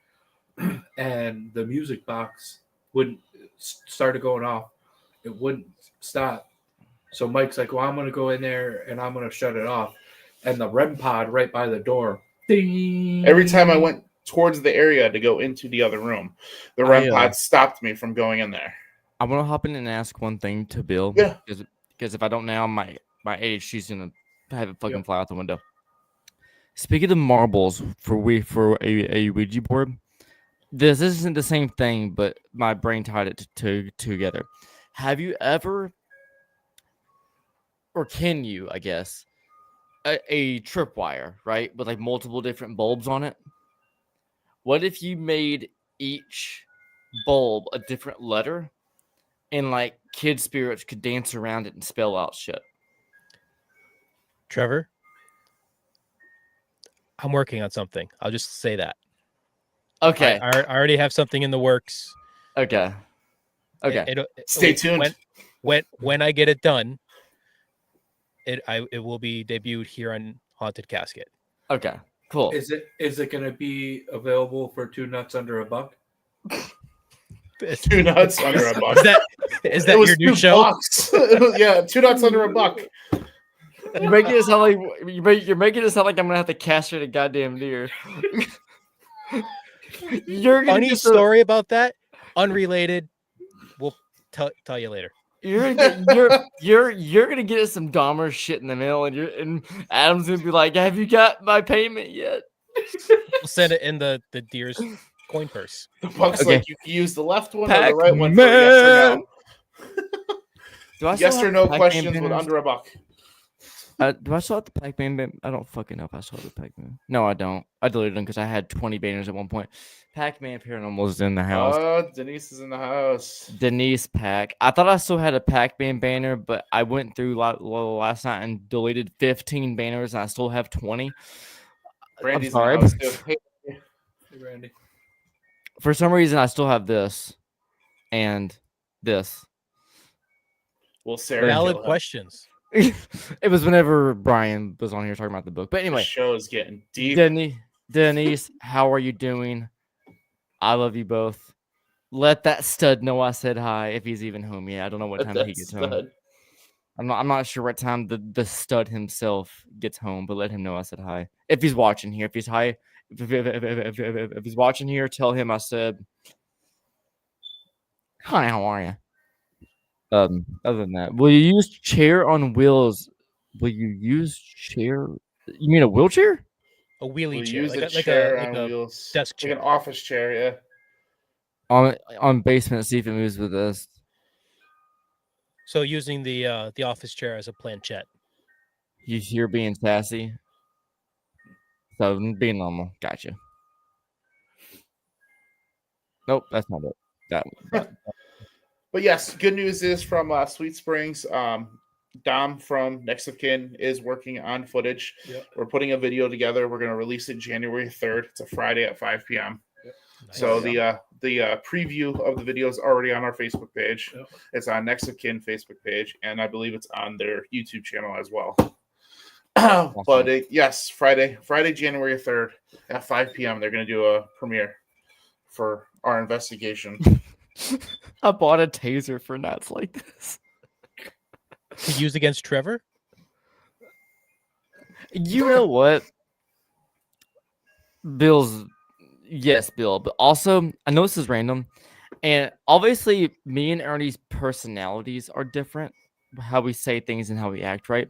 and the music box wouldn't started going off. It wouldn't stop. So Mike's like, well, I'm going to go in there and I'm going to shut it off. And the REM pod right by the door. Ding! Every time I went towards the area to go into the other room, the REM pod stopped me from going in there. I want to hop in and ask one thing to Bill. Yeah. Because if I don't now, my ADHD's going to have it fucking fly out the window. Speaking of marbles for a Ouija board, this isn't the same thing, but my brain tied it together. Have you ever, or can you, I guess, a tripwire, right, with like multiple different bulbs on it? What if you made each bulb a different letter, and like kid spirits could dance around it and spell out shit? Trevor, I'm working on something. I'll just say that. Okay. I already have something in the works. Okay. Stay tuned. When I get it done, it will be debuted here on Haunted Casket. Okay. Cool. Is it going to be available for $2 under $1? 2 nuts under $1. Is that your new show? Yeah, 2 nuts under $1. You're making it sound like you're making it sound like I'm gonna have to castrate a goddamn deer. You're gonna Funny story about that. Unrelated. We'll tell you later. You're gonna get us some Dahmer shit in the mail, and Adam's gonna be like, "Have you got my payment yet?" We'll send it in the deer's coin purse. The Buck's Okay. like, you can use the left one or the right one for yes or no. Do I still Yes or have no the Pac-Man questions with banners? under $1. Do I still have the Pac-Man? I don't fucking know if I still have the Pac-Man. No, I don't. I deleted them because I had 20 banners at one point. Pac-Man Paranormal is in the house. Denise is in the house. Denise Pac. I thought I still had a Pac-Man banner, but I went through last night and deleted 15 banners, and I still have 20. Brandy's I'm in the sorry. house too. Hey, Hey, Randy. For some reason, I still have this and this. well, Sarah, Valid kill him. questions. It was whenever Brian was on here talking about the book. But The anyway, show is getting deep. Denise, how are you doing? I love you both. Let that stud know I said hi if he's even home yet. I don't know what time he gets home. I'm not sure what time the stud himself gets home, but let him know I said hi. If he's watching here, if he's watching here, tell him I said hi. How are you? Other than that, will you use chair on wheels? Will you use chair? You mean a wheelchair? A wheelie We'll chair, use like a a chair like on a wheels. desk Like an chair. office chair, yeah. On basement, see if it moves with us. So using the office chair as a planchette. You're being sassy. So being normal. Gotcha. Nope, that's not it. That But yes, good news is from Sweet Springs. Dom from Next of Kin is working on footage. Yep. We're putting a video together. We're going to release it January 3rd. It's a Friday at 5 p.m. Nice. So the preview of the video is already on our Facebook page. Yep. It's on Next of Kin Facebook page, and I believe it's on their YouTube channel as well. But yes, Friday, January 3rd at 5 p.m. They're going to do a premiere for our investigation. I bought a taser for nights like this. To use against Trevor? You know what? Yes, Bill, but also I know this is random, and obviously me and Ernie's personalities are different, how we say things and how we act, right?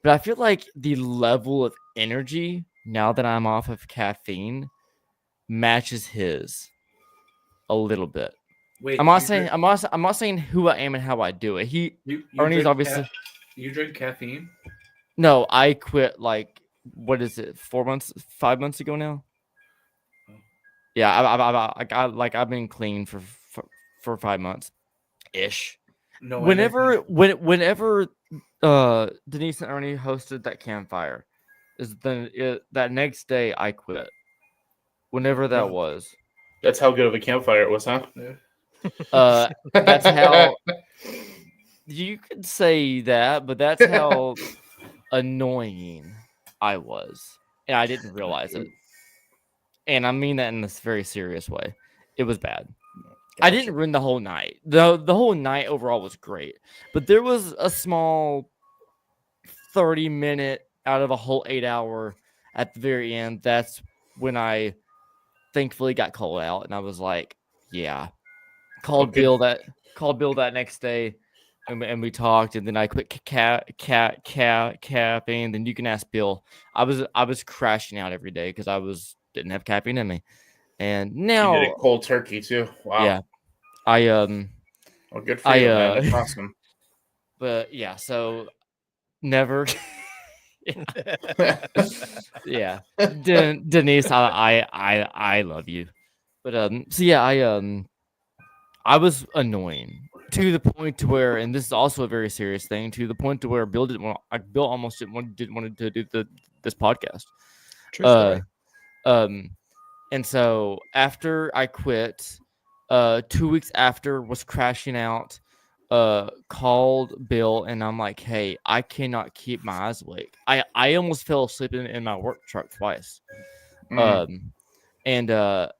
But I feel like the level of energy now that I'm off of caffeine matches his a little bit. Wait, I'm not saying who I am and how I do it. Ernie's drink obviously you drink caffeine? no. I quit like what is it? 5 months ago now. Yeah, I've been clean for 5 months ish. No. Whenever Denise and Ernie hosted that campfire, that next day I quit. Whenever that was. That's how good of a campfire it was, huh? That's how you could say that, but that's how annoying I was, and I didn't realize it. And I mean that in this very serious way. It was bad. I didn't ruin the whole night. The whole night overall was great, but there was a small 30-minute out of a whole 8-hour at the very end. That's when I thankfully got called out, and I was like, yeah. Called Bill that next day, and we talked, and then I quit caffeine. Then you can ask Bill. I was crashing out every day because I didn't have caffeine in me, and now you did it cold turkey too. Wow. Yeah, I Well, good for you, man. That's awesome. But yeah, so never. Yeah, Denise, I love you, but so yeah, I was annoying to the point to where, and this is also a very serious thing, to the point to where Bill almost didn't want to do this podcast. True story. And so after I quit, 2 weeks after was crashing out, called Bill, and I'm like, hey, I cannot keep my eyes awake. I almost fell asleep in my work truck twice. I'm not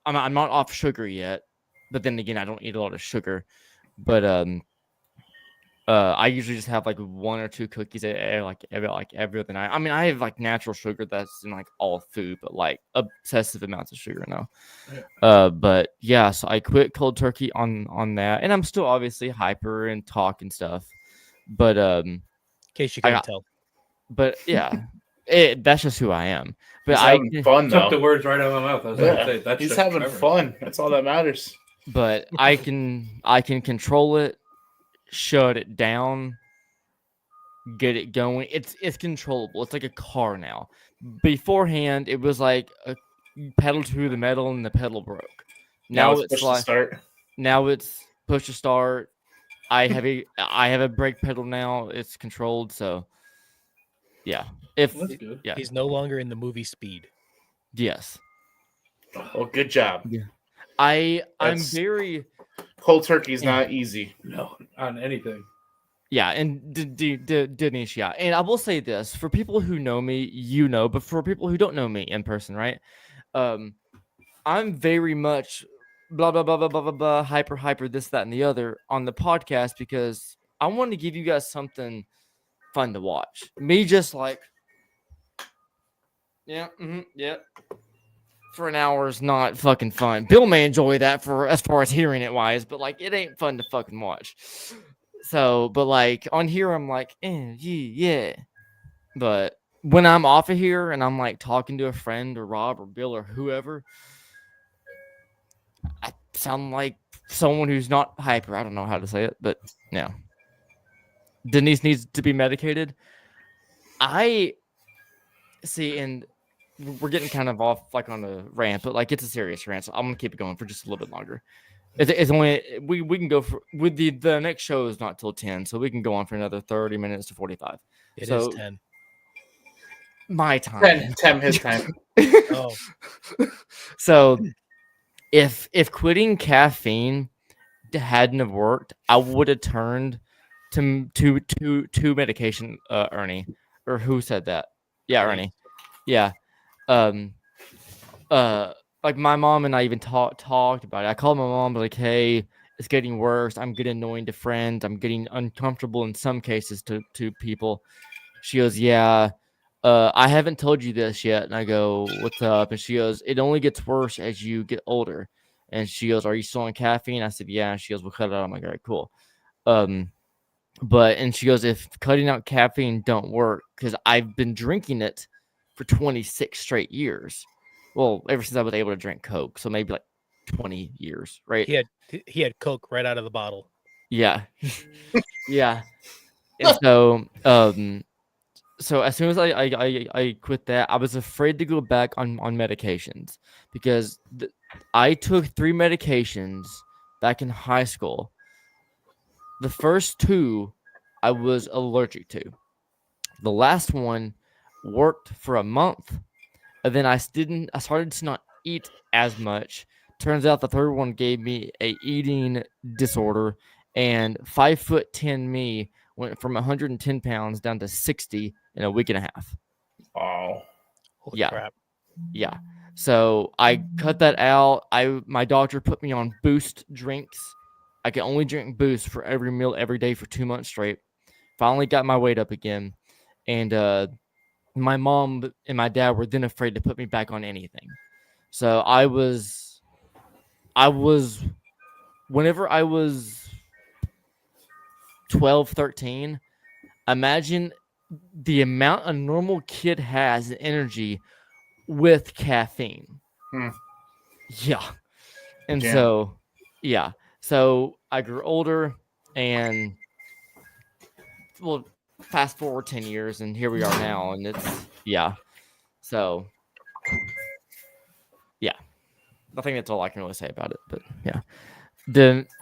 off sugar yet, but then again, I don't eat a lot of sugar. But I usually just have like 1 or 2 cookies every other night. I mean, I have like natural sugar that's in like all food, but like obsessive amounts of sugar now. But yeah, so I quit cold turkey on that, and I'm still obviously hyper and talk and stuff. But in case you couldn't tell. But yeah, that's just who I am. But he's having fun though. Took the words right out of my mouth. I was gonna say, that's he's just having Trevor. fun. That's all that matters. But I can control it, shut it down, get it going. It's controllable. It's like a car now. Beforehand, it was like a pedal to the metal and the pedal broke. Now it's push like to start. Now it's push to start. I have a brake pedal now. It's controlled. So yeah, That's good. yeah, He's no longer in the movie Speed. yes. Well, good job. Yeah. I'm That's- very. Cold turkey is not easy. No, on anything. Yeah, and Denise, yeah. And I will say this, for people who know me, you know, but for people who don't know me in person, right? I'm very much blah, blah, blah, blah, blah, blah, blah, hyper, this, that, and the other on the podcast because I want to give you guys something fun to watch. Me just like, yeah, yeah. For an hour is not fucking fun. Bill may enjoy that for as far as hearing it wise, but like it ain't fun to fucking watch. So, but like on here, I'm like, yeah. But when I'm off of here and I'm like talking to a friend or Rob or Bill or whoever, I sound like someone who's not hyper. I don't know how to say it, but no. Denise needs to be medicated. I see, and we're getting kind of off like on a rant, but like it's a serious rant, so I'm gonna keep it going for just a little bit longer. It's only we can go for with the next show is not till 10, so we can go on for another 30 minutes to 45. It is So 10. my time. 10 his time. Oh, So if quitting caffeine hadn't have worked, I would have turned to medication. Ernie, or who said that? Yeah, Ernie. Ernie. Yeah. Um. Like my mom and I even talked about it. I called my mom, like, hey, it's getting worse. I'm getting annoying to friends. I'm getting uncomfortable in some cases to people. She goes, yeah. I haven't told you this yet. And I go, what's up? And she goes, it only gets worse as you get older. And she goes, are you still on caffeine? I said, yeah. And she goes, we'll cut it out. I'm like, all right, cool. And she goes, if cutting out caffeine don't work, because I've been drinking it for 26 straight years. Well, ever since I was able to drink Coke, so maybe like 20 years, right? He had Coke right out of the bottle. Yeah, yeah. And so as soon as I quit that, I was afraid to go back on medications because I took 3 medications back in high school. The first 2 I was allergic to. The last one worked for a month, and then I started to not eat as much. Turns out the third one gave me a eating disorder, and 5'10" me went from 110 pounds down to 60 in a week and a half. Wow. Holy Yeah. crap. Yeah. So I cut that out. My doctor put me on Boost drinks. I could only drink Boost for every meal every day for 2 months straight. Finally got my weight up again. And my mom and my dad were then afraid to put me back on anything. So I was whenever I was 12, 13, imagine the amount a normal kid has in energy with caffeine. Hmm. Yeah. And Damn. so, yeah. So I grew older and, well, fast forward 10 years and here we are now. And it's, yeah. So, yeah. I think that's all I can really say about it. But yeah.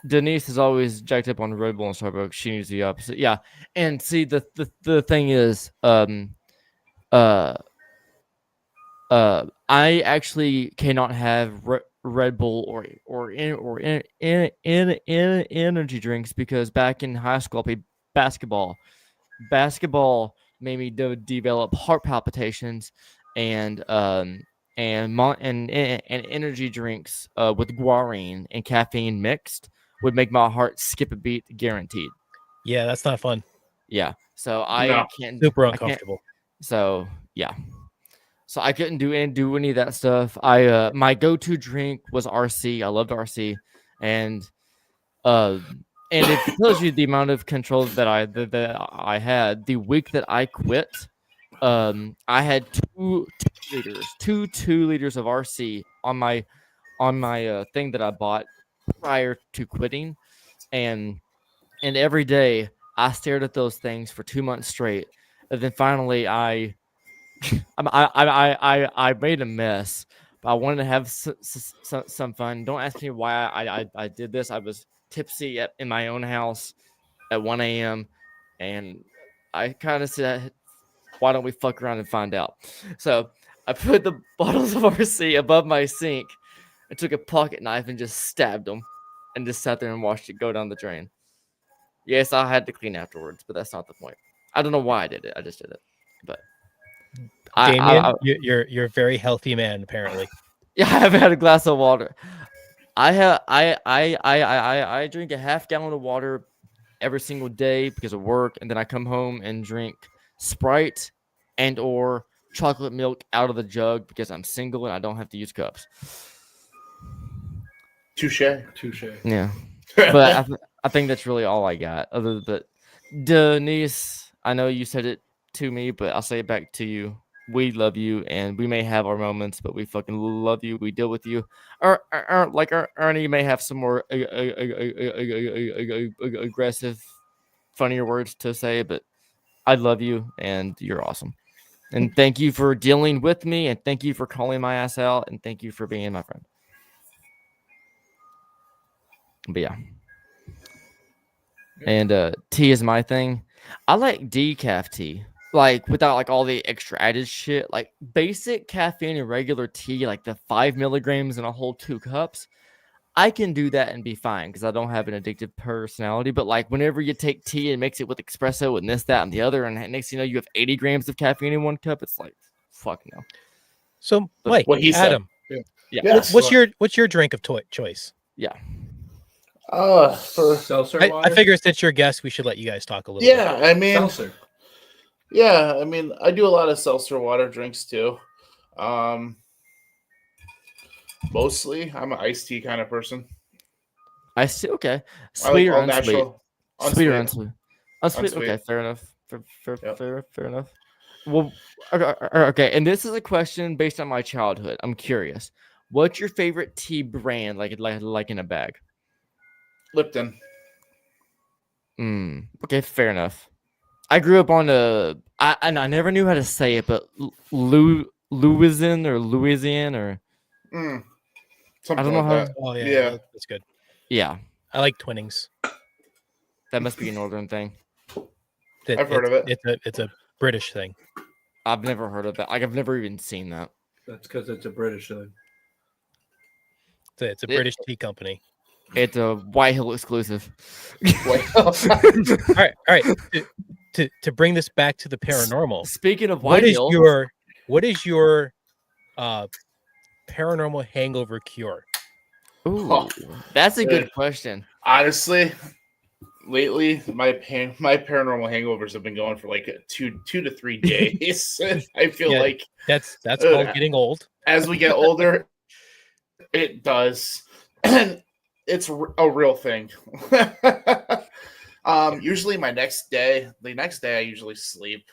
Denise is always jacked up on Red Bull and Starbucks. She needs the opposite. Yeah. And see, the thing is, uh, I actually cannot have Red Bull or energy drinks because back in high school I played basketball. Basketball made me develop heart palpitations, and energy drinks with guarine and caffeine mixed would make my heart skip a beat, guaranteed. Yeah, that's not fun. Yeah, so I No. can't. Super I can't. uncomfortable. So yeah. So I couldn't do any of that stuff. I my go-to drink was RC. I loved RC, and it tells you the amount of control that I had. The week that I quit, I had 2 liters, 2 liters of RC on my thing that I bought prior to quitting, and every day I stared at those things for 2 months straight, and then finally I made a mess, but I wanted to have some fun. Don't ask me why I did this. I was tipsy in my own house at 1 a.m. and I kind of said, why don't we fuck around and find out? So I put the bottles of RC above my sink. I took a pocket knife and just stabbed them and just sat there and watched it go down the drain. Yes, I had to clean afterwards, but that's not the point. I don't know why I did it. I just did it. But Damien, you're a very healthy man, apparently. yeah, I haven't had a glass of water. I drink a half gallon of water every single day because of work, and then I come home and drink Sprite and or chocolate milk out of the jug because I'm single and I don't have to use cups. Touche. Yeah, but I think that's really all I got. Other than Denise, I know you said it to me, but I'll say it back to you. We love you, and we may have our moments, but we fucking love you. We deal with you. Like Ernie may have some more aggressive, funnier words to say, but I love you, and you're awesome. And thank you for dealing with me, and thank you for calling my ass out, and thank you for being my friend. But yeah. And tea is my thing. I like decaf tea. Like without like all the extra added shit. Like basic caffeine and regular tea, like the 5 milligrams in a whole 2 cups. I can do that and be fine because I don't have an addictive personality. But like whenever you take tea and mix it with espresso and this, that, and the other, and next thing you know, you have 80 grams of caffeine in 1 cup. It's like, fuck no. So, Mike, What he said. Adam, Yeah. Yes. what's your drink of choice? Yeah. For Seltzer I water. figure since you're guest, we should let you guys talk a little bit. yeah, I mean, Seltzer. yeah, I mean, I do a lot of seltzer water drinks too. Mostly, I'm an iced tea kind of person. I see. Okay. I like Sweet or all unsweet? natural. Sweet or Unsweet. unsweet? Unsweet. Unsweet. Okay, fair enough. Yep. Fair enough. Well, okay. And this is a question based on my childhood. I'm curious. What's your favorite tea brand? Like in a bag? Lipton. Okay, fair enough. I grew up on I never knew how to say it, but Louisiana or Mm, I something don't know like how. that. Oh yeah, Yeah. that's good. Yeah, I like Twinnings. that must be a northern thing. I've heard of it. It's a British thing. I've never heard of that. Like I've never even seen that. That's because it's a British thing. It's a British tea company. It's a White Hill exclusive. All right. To bring this back to the paranormal, Speaking of what White is Hill, your paranormal hangover cure? ooh, that's a good Dude. question. Honestly, lately my paranormal hangovers have been going for like 2 to 3 days. I feel Yeah. like That's called getting old. as we get older, it does, and it's a real thing. Usually the next day I usually sleep.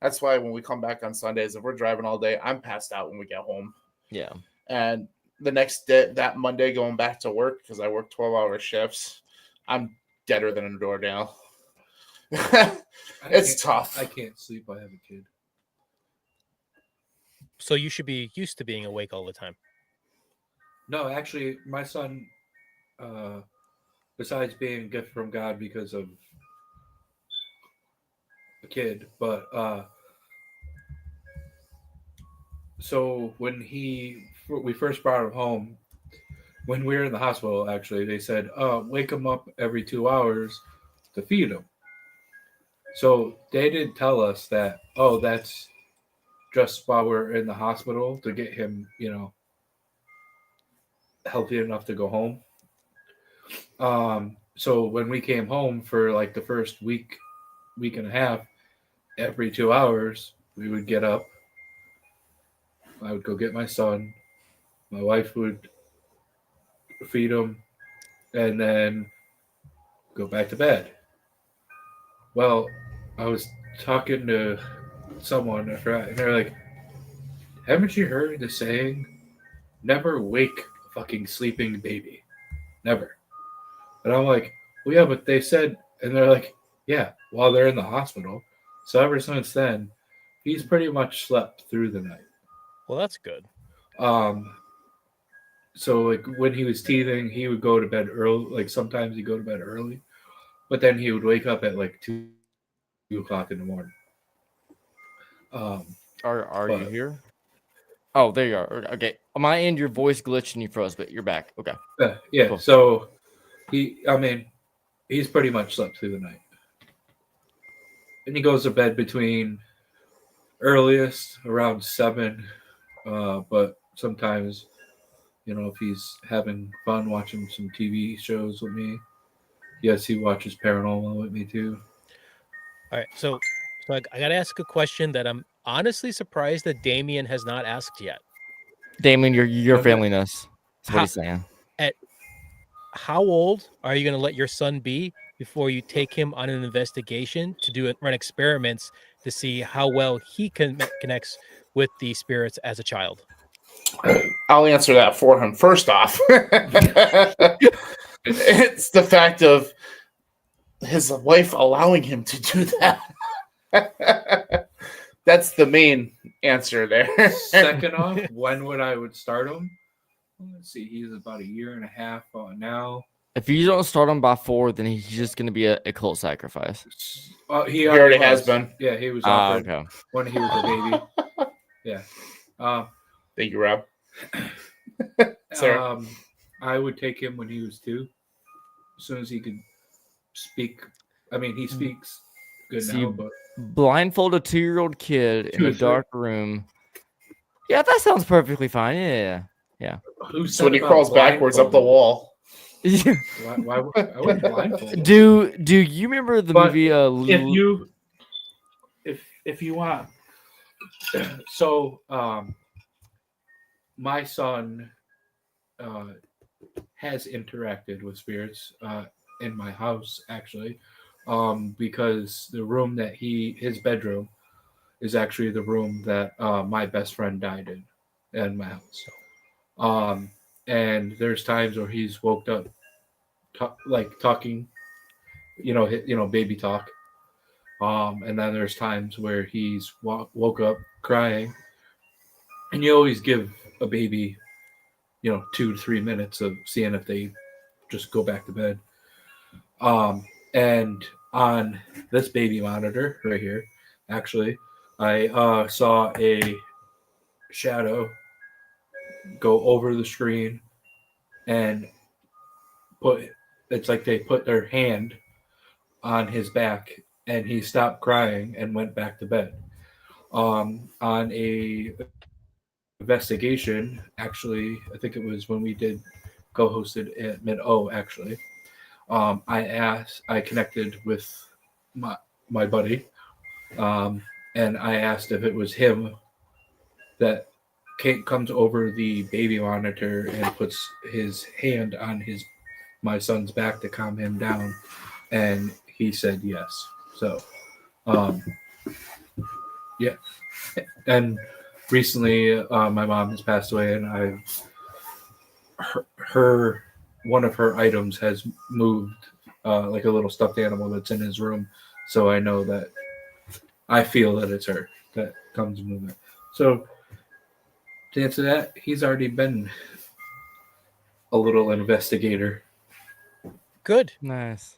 That's why when we come back on Sundays, if we're driving all day, I'm passed out when we get home. Yeah. And the next day, that Monday, going back to work because I work 12-hour shifts, I'm deader than a doornail. It's tough. I can't sleep. I have a kid. So you should be used to being awake all the time. No, actually, my son, besides being a gift from God because of a kid, but so when we first brought him home, when we were in the hospital, actually, they said, wake him up every 2 hours to feed him. So they didn't tell us that, that's just while we're in the hospital to get him, healthy enough to go home. So when we came home for like the first week and a half, every 2 hours, we would get up. I would go get my son. My wife would feed him and then go back to bed. Well, I was talking to someone, I forgot, and they're like, haven't you heard the saying, never wake a fucking sleeping baby? Never. And I'm like, well, yeah, but they said, and they're like, yeah, while they're in the hospital. So ever since then, he's pretty much slept through the night. Well, that's good. So like when he was teething, he would go to bed early. Like sometimes he'd go to bed early, but then he would wake up at like 2 o'clock in the morning. Are you here? Oh, there you are. Okay. On my end, your voice glitched and you froze, but you're back. Okay. Yeah. Cool. So he's pretty much slept through the night. And he goes to bed between earliest around 7. But sometimes, if he's having fun watching some TV shows with me, yes, he watches paranormal with me too. All right, so I got to ask a question that I'm honestly surprised that Damien has not asked yet. Damien, you're Okay. failing us. That's what he's saying. How old are you going to let your son be before you take him on an investigation to run experiments to see how well he connects with the spirits as a child? I'll answer that for him. First off, it's the fact of his wife allowing him to do that. That's the main answer there. Second off, when would start him? Let's see, he's about a year and a half now. If you don't start him by 4, then he's just going to be a cult sacrifice. He already was. has been. Yeah, he was offered Okay. when he was a baby. Yeah. Thank you, Rob. Sarah? I would take him when he was 2, as soon as he could speak. I mean, he speaks good See, now, but blindfold a 2-year-old kid in 2 a or 3. dark room. Yeah, that sounds perfectly fine. Yeah. Who So when he said crawls about backwards up the blindfolded? wall. Why I wouldn't blindfold him. Do you remember the But movie? If you want, so my son has interacted with spirits in my house actually, because the room that his bedroom is actually the room that my best friend died in my house. And there's times where he's woke up talking, baby talk. And then there's times where he's woke up crying, and you always give a baby, 2 to 3 minutes of seeing if they just go back to bed. And on this baby monitor right here, actually, I saw a shadow go over the screen and it's like they put their hand on his back, and he stopped crying and went back to bed. On a investigation, actually, I think it was when we did co-hosted at Mid-O, actually. I connected with my buddy, and I asked if it was him that comes over the baby monitor and puts his hand on my son's back to calm him down, and he said yes. So, yeah. And recently, my mom has passed away, and her one of her items has moved, like a little stuffed animal that's in his room. So I know that I feel that it's her that comes moving. So to answer that, he's already been a little investigator. Good. Nice.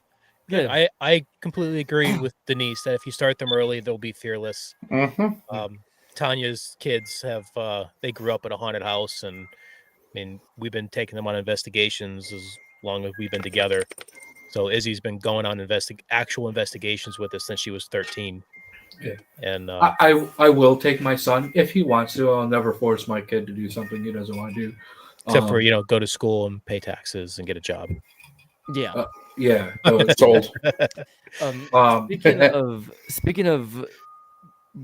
Good. Good. I completely agree with Denise that if you start them early, they'll be fearless. Mm-hmm. Tanya's kids have they grew up in a haunted house, and I mean we've been taking them on investigations as long as we've been together. So Izzy's been going on actual investigations with us since she was 13. Yeah. And I will take my son if he wants to. I'll never force my kid to do something he doesn't want to do. except for go to school and pay taxes and get a job. Yeah. Yeah. Sold. Speaking of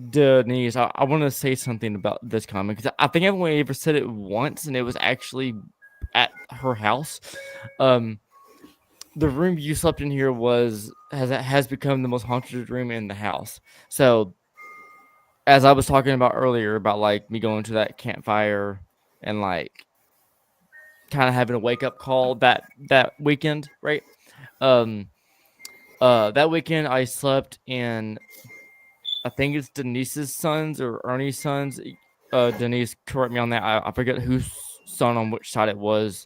Denise, I want to say something about this comic because I think I've only ever said it once, and it was actually at her house. The room you slept in here has become the most haunted room in the house. So, as I was talking about earlier about like me going to that campfire and like kind of having a wake up call that weekend, right? That weekend I slept in, I think it's Denise's sons or Ernie's sons. Denise, correct me on that. I forget whose son on which side it was.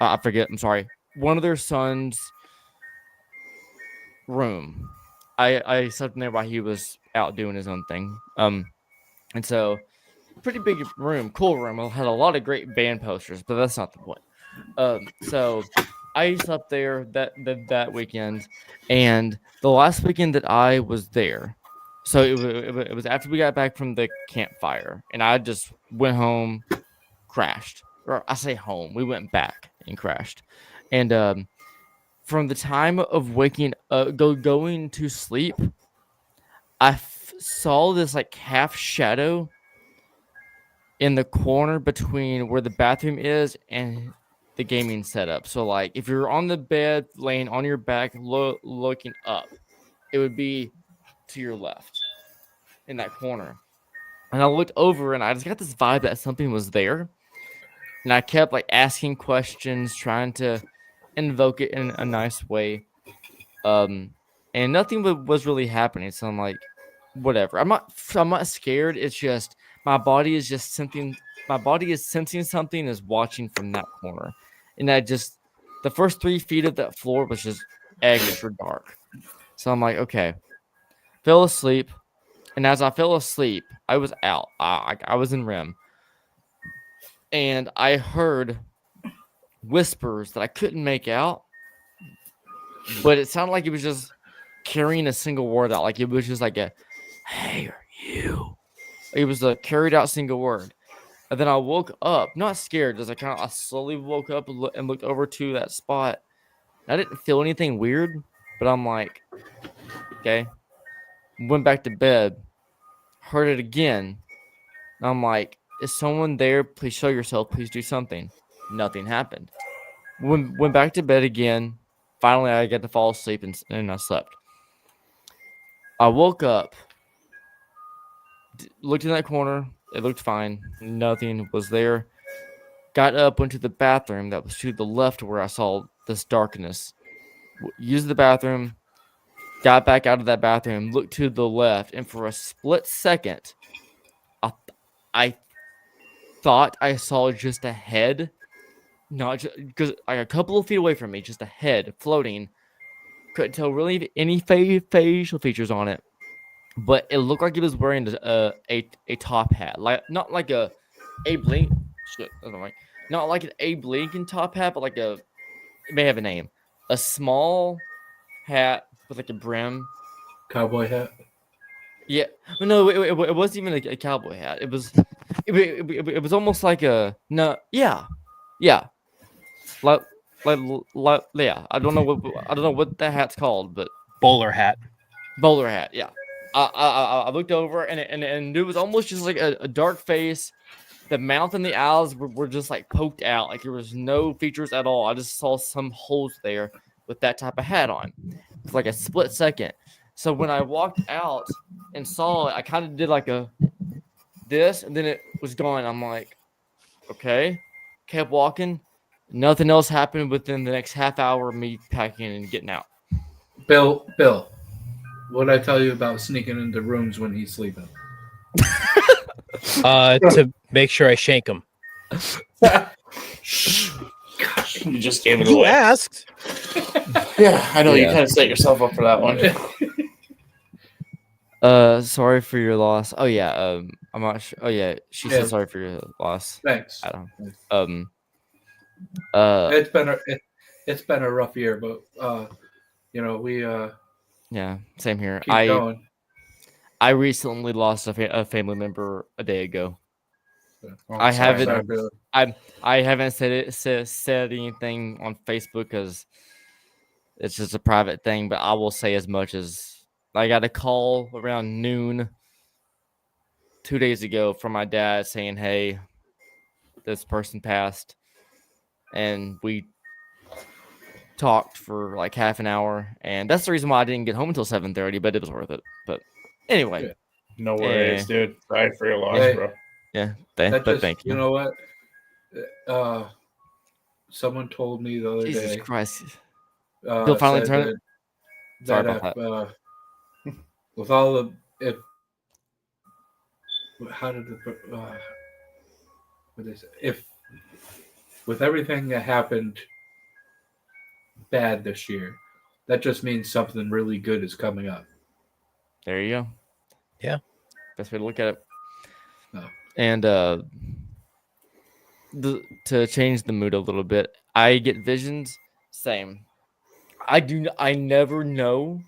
I forget. I'm sorry. One of their sons' room. I slept in there while he was out doing his own thing. And so pretty big room, cool room. It had a lot of great band posters, but that's not the point. So I slept there that weekend, and the last weekend that I was there, so it was after we got back from the campfire, and I just went home, crashed, or I say home. We went back and crashed, and from the time of waking up, going to sleep, I saw this like half shadow in the corner between where the bathroom is and the gaming setup. So like if you're on the bed laying on your back looking up, it would be to your left in that corner. And I looked over and I just got this vibe that something was there. And I kept like asking questions, trying to invoke it in a nice way. And nothing was really happening. So I'm like, whatever. I'm not scared. It's just my body is just sensing. My body is sensing something is watching from that corner, and I just the first 3 feet of that floor was just extra dark. So I'm like, okay, fell asleep, and as I fell asleep, I was out. I was in REM, and I heard whispers that I couldn't make out, but it sounded like it was just carrying a single word out. Like it was just like a, "Hey, are you?" It was a carried out single word. And then I woke up, not scared, just I slowly woke up and looked over to that spot. I didn't feel anything weird, but I'm like, okay. Went back to bed, heard it again. And I'm like, is someone there? Please show yourself. Please do something. Nothing happened. Went back to bed again. Finally, I got to fall asleep and I slept. I woke up, looked in that corner. It looked fine. Nothing was there. Got up, went to the bathroom that was to the left where I saw this darkness. Used the bathroom, got back out of that bathroom, looked to the left, and for a split second, I thought I saw just a head, not just because like a couple of feet away from me, just a head floating. Couldn't tell really any facial features on it, but it looked like it was wearing a top hat, like not like a blink. Shit, that's not right. Not like an Abe Lincoln top hat, but like it may have a name. A small hat with like a brim. Cowboy hat. Yeah, no, it wasn't even a cowboy hat. It was almost like a no, yeah, like yeah. I don't know what that hat's called, but Bowler hat. bowler hat. Yeah, I looked over and it was almost just like a dark face. The mouth and the eyes were just like poked out, like there was no features at all. I just saw some holes there with that type of hat on for like a split second. So when I walked out and saw it, I kind of did like a this, and then it was gone. I'm like, okay, kept walking. Nothing else happened within the next half hour of me packing and getting out. Bill, what I tell you about sneaking into rooms when he's sleeping? To make sure I shank him. You just gave it You away. asked. Yeah, I know you Yeah. kind of set yourself up for that one. Sorry for your loss. Oh yeah, I'm not sure. Oh yeah, she Yeah. said sorry for your loss. Thanks. I don't. It's been a rough year, but we Yeah, same here. keep going. I recently lost a family member a day ago. Oh, I sorry, haven't. Sorry, man. Bill. I haven't said anything on Facebook because it's just a private thing. But I will say as much as I got a call around noon 2 days ago from my dad saying, "Hey, this person passed," and we talked for like half an hour, and that's the reason why I didn't get home until 7:30. But it was worth it. But anyway, Yeah. No worries, dude. Sorry for your loss, Hey. bro. yeah. That But just, thank you. you know what? Someone told me the other Jesus day. Christ. He'll finally said turn it. Sorry that about that. with all the how did it what they say? If with everything that happened bad this year, that just means something really good is coming up. There you go. Yeah. Best way to look at it. Oh. And to change the mood a little bit, I get visions. Same. I never know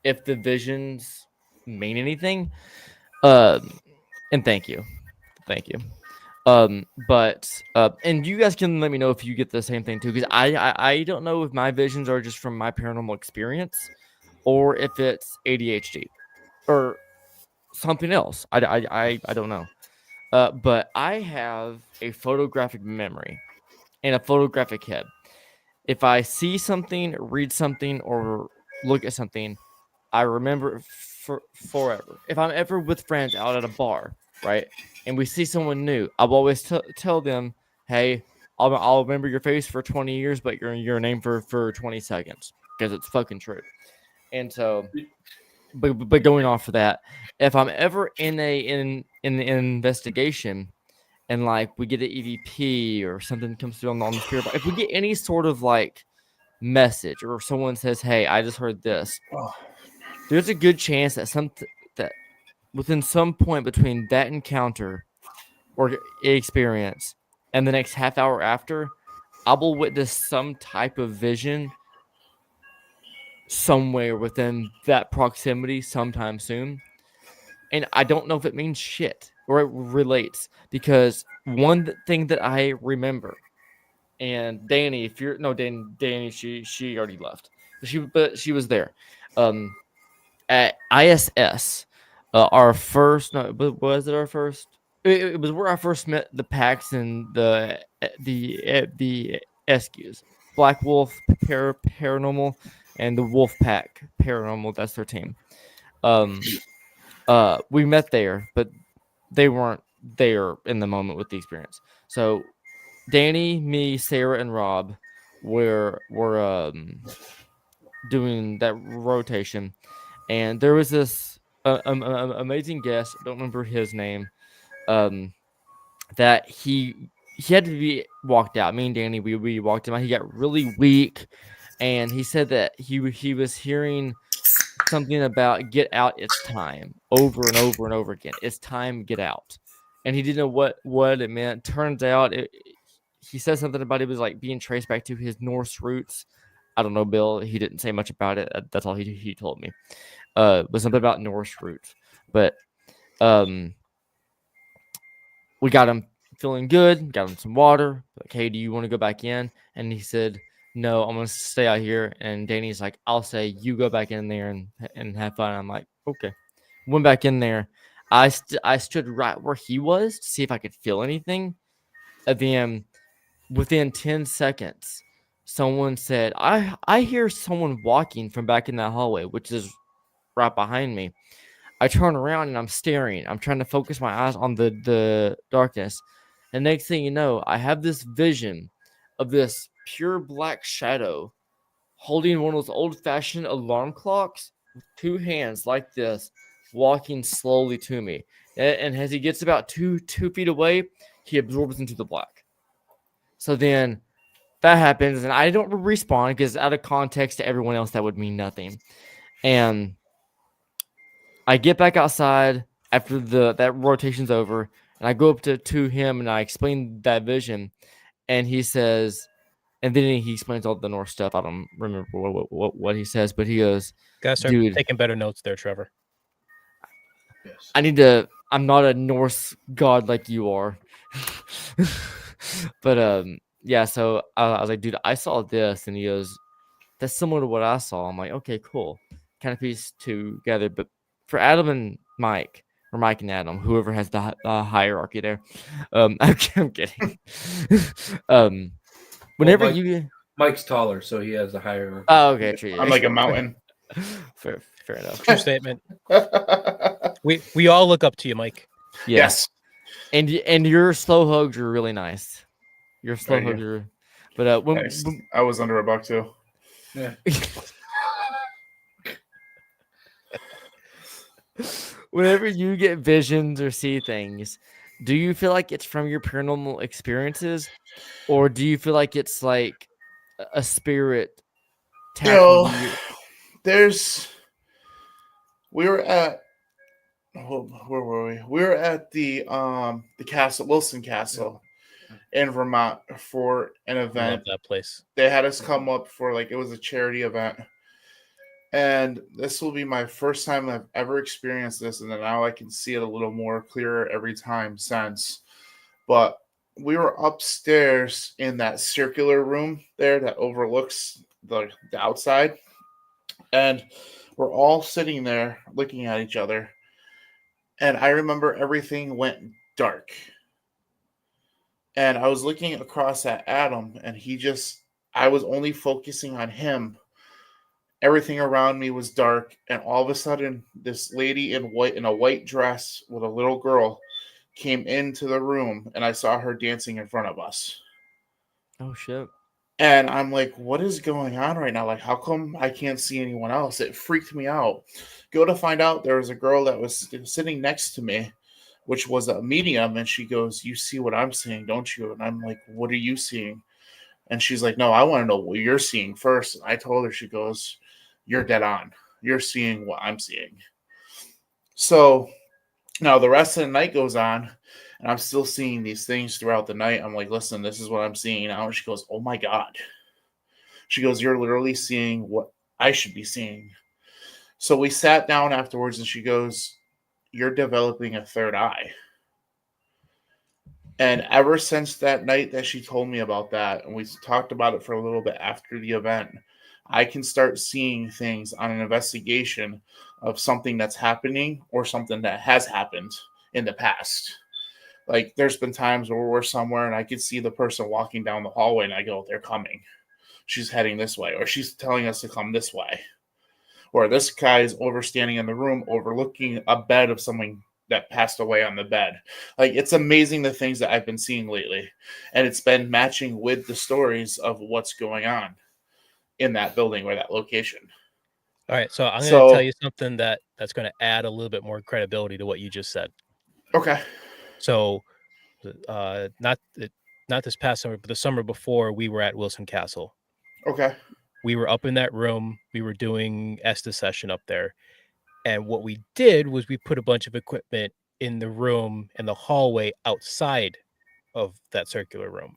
if the visions mean anything. And thank you. But and you guys can let me know if you get the same thing too, because I don't know if my visions are just from my paranormal experience or if it's ADHD or something else. I don't know. But I have a photographic memory and a photographic head. If I see something, read something, or look at something, I remember it forever. If I'm ever with friends out at a bar, right, and we see someone new, I'll always tell them, "Hey, I'll remember your face for 20 years, but your name for 20 seconds," because it's fucking true. And so, but going off of that, if I'm ever in an investigation and like we get an EVP or something comes through on the spirit box, if we get any sort of like message or someone says, "Hey, I just heard this," Oh, there's a good chance that that within some point between that encounter or experience and the next half hour after, I will witness some type of vision somewhere within that proximity sometime soon. And I don't know if it means shit or it relates because one thing that I remember, and Danny, if you're no Danny, she already left, but she was there, at ISS, our first no, but was it our first? It was where I first met the packs and the SQs, Black Wolf Paranormal and the Wolf Pack Paranormal. That's their team. Um, we met there, but they weren't there in the moment with the experience. So Danny, me, Sarah, and Rob were doing that rotation, and there was this amazing guest. Don't remember his name. Um, that he had to be walked out. Me and Danny, we walked him out. He got really weak, and he said that he was hearing something about "get out, it's time" over and over and over again. It's time, get out, and he didn't know what it meant. Turns out, he said something about it was like being traced back to his Norse roots. I don't know, Bill. He didn't say much about it. That's all he told me. Was something about Norse roots, but um, we got him feeling good. Got him some water. Like, hey, do you want to go back in? And he said, no, I'm gonna stay out here. And Danny's like, I'll say you go back in there and have fun. I'm like, okay. Went back in there. I stood right where he was to see if I could feel anything. At the end, within 10 seconds, someone said, I hear someone walking from back in that hallway, which is right behind me. I turn around and I'm staring. I'm trying to focus my eyes on the darkness. And next thing you know, I have this vision of this pure black shadow holding one of those old fashioned alarm clocks with two hands like this, walking slowly to me. And as he gets about two feet away, he absorbs into the black. So then that happens, and I don't respawn because out of context to everyone else, that would mean nothing. And I get back outside after that rotation's over, and I go up to him and I explain that vision, and he says, and then he explains all the Norse stuff. I don't remember what he says, but he goes, Gotta start "Dude, taking better notes there, Trevor. Yes. I need to. I'm not a Norse god like you are." But yeah. So I was like, "Dude, I saw this," and he goes, "That's similar to what I saw." I'm like, "Okay, cool." Kind of piece together, but for Adam and Mike, or Mike and Adam, whoever has the hierarchy there, I'm kidding. Whenever Mike- you, Mike's taller, so he has a higher. oh, okay, true. I'm like a mountain. fair enough. True statement. We all look up to you, Mike. Yes. and your slow hugs are really nice. Your slow Thank you. hugs are, but Nice. I was under $1 too. Yeah. whenever you get visions or see things, do you feel like it's from your paranormal experiences, or do you feel like it's like a spirit You know, tackling you? we were at where were we? We were at the castle, Wilson Castle in Vermont for an I love event. that place. They had us come up for it was a charity event. And this will be my first time I've ever experienced this, and now I can see it a little more clearer every time since. But we were upstairs in that circular room there that overlooks the outside, and we're all sitting there looking at each other. And I remember everything went dark. And I was looking across at Adam, and I was only focusing on him. Everything around me was dark, and all of a sudden, this lady in a white dress with a little girl came into the room, and I saw her dancing in front of us. Oh shit! And I'm like, what is going on right now? Like, how come I can't see anyone else? It freaked me out. Go to find out there was a girl that was sitting next to me, which was a medium, and she goes, "You see what I'm seeing, don't you?" And I'm like, "What are you seeing?" And she's like, "No, I want to know what you're seeing first." And I told her, she goes, "You're dead on. You're seeing what I'm seeing." So now the rest of the night goes on, and I'm still seeing these things throughout the night. I'm like, "Listen, this is what I'm seeing now." And she goes, "Oh my God." She goes, "You're literally seeing what I should be seeing." So we sat down afterwards, and she goes, "You're developing a third eye." And ever since that night that she told me about that, and we talked about it for a little bit after the event, I can start seeing things on an investigation of something that's happening or something that has happened in the past. Like, there's been times where we're somewhere and I could see the person walking down the hallway, and I go, "They're coming. She's heading this way," or "She's telling us to come this way." Or this guy is overstanding in the room, overlooking a bed of someone that passed away on the bed. Like, it's amazing the things that I've been seeing lately. And it's been matching with the stories of what's going on in that building or that location. All right, so I'm going to tell So, you something that's going to add a little bit more credibility to what you just said. okay. So, not this past summer, but the summer before, we were at Wilson Castle. Okay. We were up in that room. We were doing Estes session up there, and what we did was we put a bunch of equipment in the room and the hallway outside of that circular room.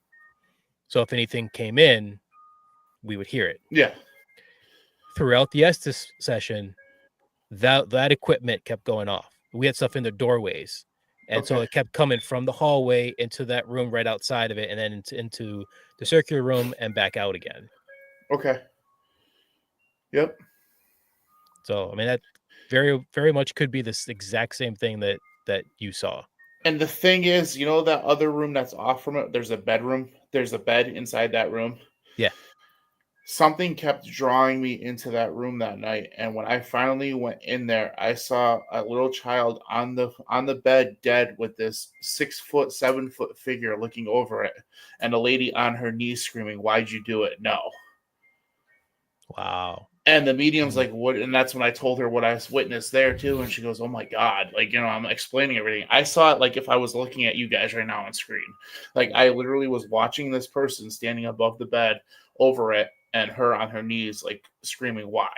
So if anything came in, we would hear it. Yeah. Throughout the Estes session, that equipment kept going off. We had stuff in the doorways, and so Okay. it kept coming from the hallway into that room right outside of it, and then into the circular room and back out again. Okay. Yep. So I mean, that very, very much could be this exact same thing that you saw. And the thing is, you know, that other room that's off from it, there's a bedroom. There's a bed inside that room. Yeah. Something kept drawing me into that room that night, and when I finally went in there, I saw a little child on the bed dead, with this 6 foot 7 foot figure looking over it, and a lady on her knees screaming, "Why'd you do it?" No. Wow. And the medium's like, "What?" And that's when I told her what I witnessed there too, and she goes, "Oh my God." Like, you know, I'm explaining everything. I saw it like if I was looking at you guys right now on screen. Like, I literally was watching this person standing above the bed over it, and her on her knees, like, screaming, "Why?"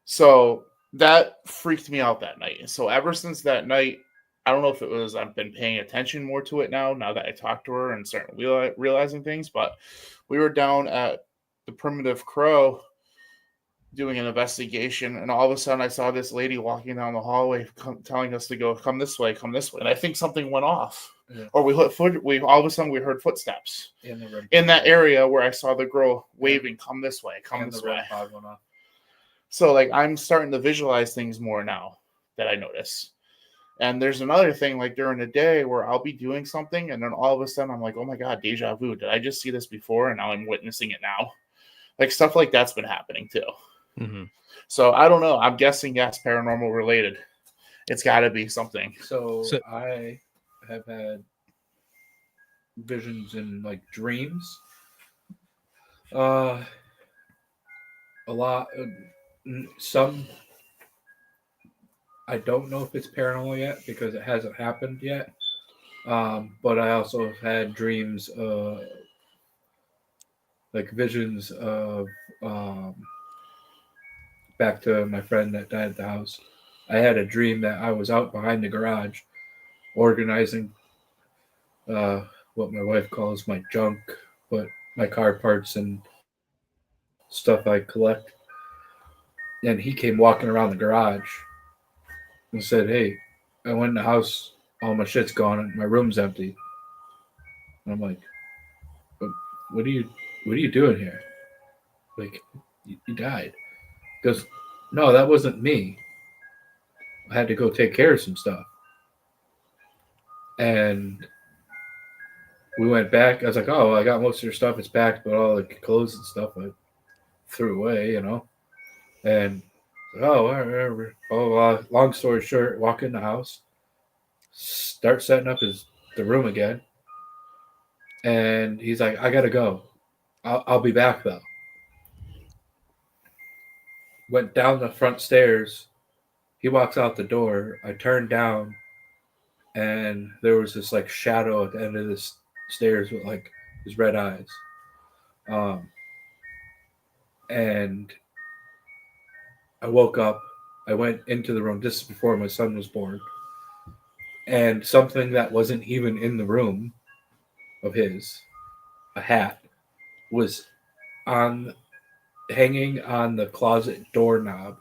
So that freaked me out that night. So ever since that night, I don't know if it was I've been paying attention more to it now that I talked to her and starting realizing things, but we were down at the Primitive Crow doing an investigation, and all of a sudden I saw this lady walking down the hallway telling us to go, "Come this way, come this way." And I think something went off. Yeah. Or we all of a sudden we heard footsteps In the red in that pod. area where I saw the girl waving, "Come this way, come And this the way." red pod went off. So, like, I'm starting to visualize things more now that I notice. And there's another thing, like, during the day where I'll be doing something, and then all of a sudden I'm like, "Oh my God, deja vu. Did I just see this before? And now I'm witnessing it now." Like, stuff like that's been happening too. Mm-hmm. So I don't know. I'm guessing yes, paranormal related. It's got to be something. So So- I have had visions in like dreams. A lot. Some. I don't know if it's paranormal yet because it hasn't happened yet. But I also have had dreams, like visions of back to my friend that died at the house. I had a dream that I was out behind the garage organizing what my wife calls my junk, but my car parts and stuff I collect. And he came walking around the garage and said, "Hey, I went in the house, all my shit's gone, and my room's empty." And I'm like, what are you doing here? Like, you died. He goes, "No, that wasn't me. I had to go take care of some stuff." And we went back. I was like, "Oh, I got most of your stuff. It's packed, but all the clothes and stuff I threw away, you know." And oh, whatever. Oh, long story short, walk in the house, start setting up the room again, and he's like, "I gotta go." I'll be back though. Went down the front stairs. He walks out the door. I turned down, and there was this like shadow at the end of the stairs with like his red eyes. And I woke up. I went into the room. This is before my son was born. And something that wasn't even in the room of his, a hat, was on hanging on the closet doorknob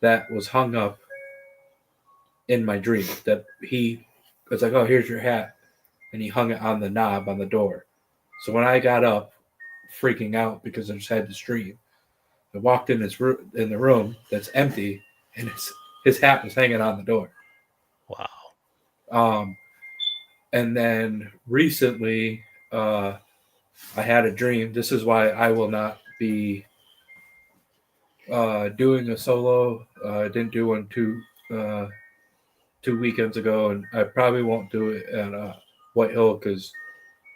that was hung up in my dream. That he was like, "Oh, here's your hat," and he hung it on the knob on the door. So when I got up, freaking out because I just had this dream, I walked in in the room that's empty, and his hat was hanging on the door. Wow. And then recently, I had a dream. This is why I will not be doing a solo. I didn't do one two weekends ago, and I probably won't do it at White Hill because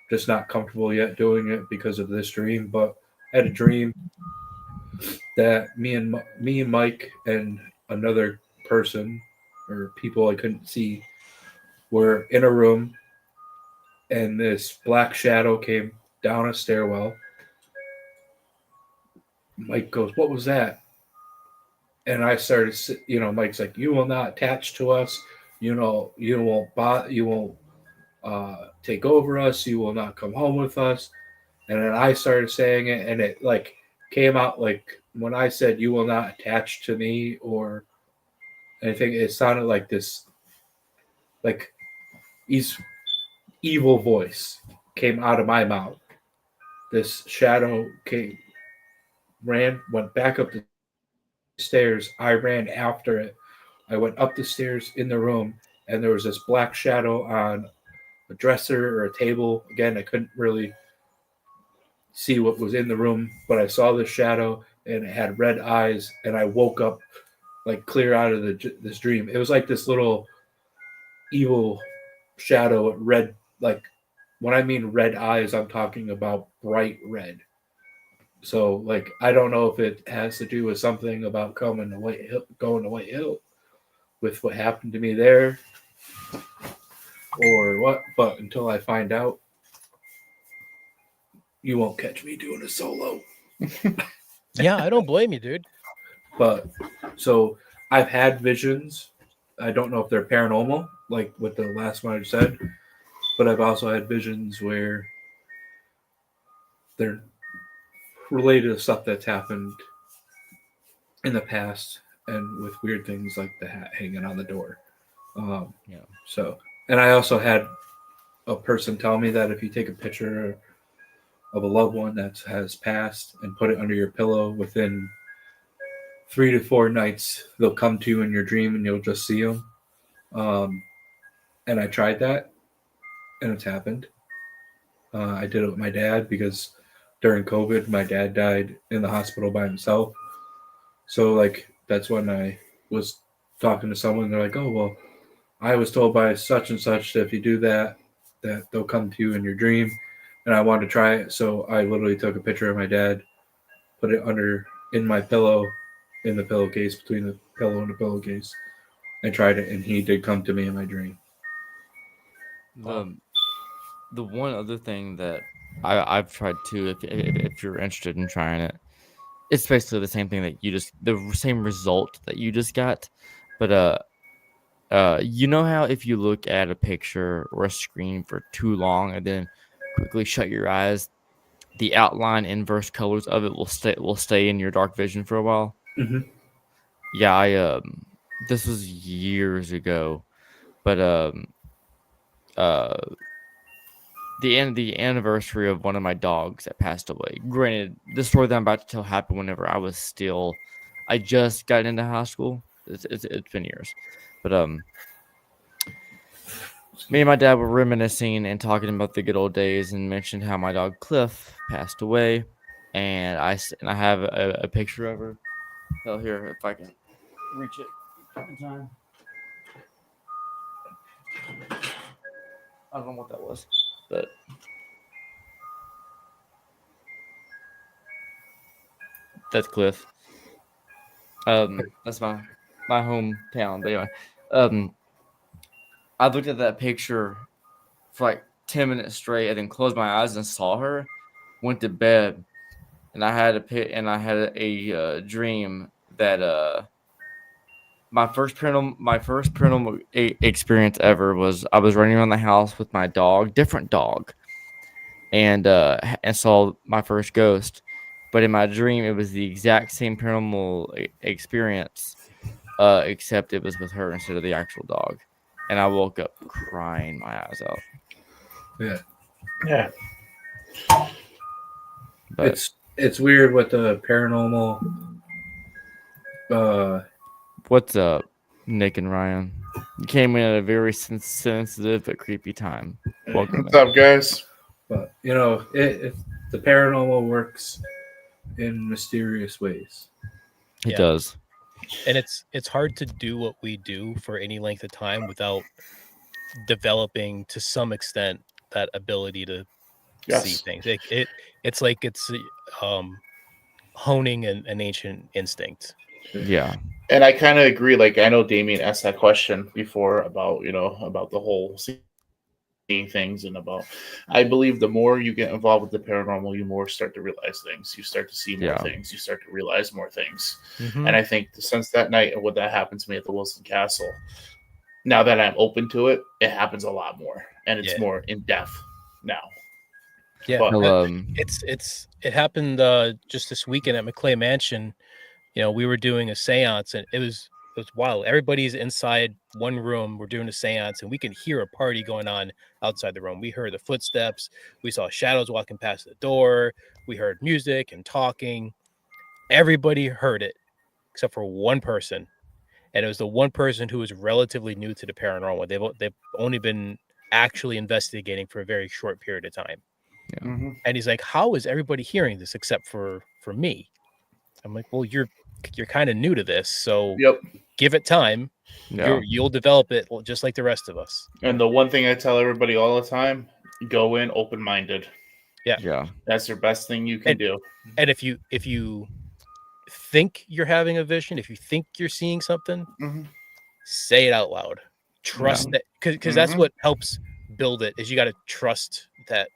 just not comfortable yet doing it because of this dream. But I had a dream that me and Mike and another person or people I couldn't see were in a room, and this black shadow came down a stairwell. Mike goes, "What was that?" And I started, Mike's like, "You will not attach to us. You won't take over us. You will not come home with us." And then I started saying it, and it like came out like when I said, "You will not attach to me," or anything. It sounded like this, like he's evil voice came out of my mouth. This shadow went back up the stairs. I ran after it. I went up the stairs in the room, and there was this black shadow on a dresser or a table. Again, I couldn't really see what was in the room, but I saw the shadow, and it had red eyes. And I woke up like clear out of this dream. It was like this little evil shadow, red. Like when I mean red eyes, I'm talking about bright red. So like I don't know if it has to do with something about going to White Hill with what happened to me there or what, but until I find out, you won't catch me doing a solo. Yeah, I don't blame you, dude. But so I've had visions. I don't know if they're paranormal, like what the last one I said, but I've also had visions where they're related to stuff that's happened in the past and with weird things like the hat hanging on the door. Yeah. So, and I also had a person tell me that if you take a picture of a loved one that has passed and put it under your pillow within 3 to 4 nights, they'll come to you in your dream and you'll just see them. And I tried that, and it's happened. I did it with my dad because during COVID, my dad died in the hospital by himself. So, like, that's when I was talking to someone. They're like, "Oh, well, I was told by such and such that if you do that, that they'll come to you in your dream." And I wanted to try it, so I literally took a picture of my dad, put it in my pillow, in the pillowcase, between the pillow and the pillowcase. I tried it, and he did come to me in my dream. The one other thing that I've tried too, if you're interested in trying it, it's basically the same thing that the same result that you just got, but you know how if you look at a picture or a screen for too long and then quickly shut your eyes, the outline inverse colors of it will stay in your dark vision for a while. Mm-hmm. Yeah, this was years ago, but uh the anniversary of one of my dogs that passed away. Granted, the story that I'm about to tell happened whenever I just got into high school. It's been years, but me and my dad were reminiscing and talking about the good old days, and mentioned how my dog Cliff passed away, and I have a picture of her. Hell, here if I can reach it in time. I don't know what that was, but That's Cliff. That's my hometown. But anyway, I looked at that picture for like 10 minutes straight, and then closed my eyes and saw her. Went to bed, and I had a dream that my first paranormal experience ever was I was running around the house with my dog, different dog, and saw my first ghost. But in my dream, it was the exact same paranormal experience, except it was with her instead of the actual dog. And I woke up crying my eyes out. Yeah. Yeah. But It's weird with the paranormal. what's up, Nick and Ryan? You came in at a very sensitive but creepy time. Welcome. What's up, guys? But you know, the paranormal works in mysterious ways. It Yeah. does. And it's hard to do what we do for any length of time without developing to some extent that ability to see Yes. things. It's like it's honing an ancient instinct. Yeah. And I kind of agree. Like, I know Damien asked that question before about, about the whole seeing things and about. I believe the more you get involved with the paranormal, you more start to realize things. You start to see more things. You start to realize more things. Mhm. And I think since that night and what that happened to me at the Wilson Castle, now that I'm open to it, it happens a lot more, and it's more in depth now. Yeah, But, it happened just this weekend at McClay Mansion. We were doing a seance, and it was wild. Everybody's inside one room. We're doing a seance, and we can hear a party going on outside the room. We heard the footsteps. We saw shadows walking past the door. We heard music and talking. Everybody heard it except for one person, and it was the one person who was relatively new to the paranormal. They've only been actually investigating for a very short period of time. Mhm. And he's like, "How is everybody hearing this except for me?" I'm like, "Well, you're kind of new to this, so give it time. Yeah. You'll develop it just like the rest of us." And the one thing I tell everybody all the time: go in open-minded. Yeah. That's the best thing you can do. And if you think you're having a vision, if you think you're seeing something, say it out loud. Trust that, because that's what helps build it. Is you got to trust that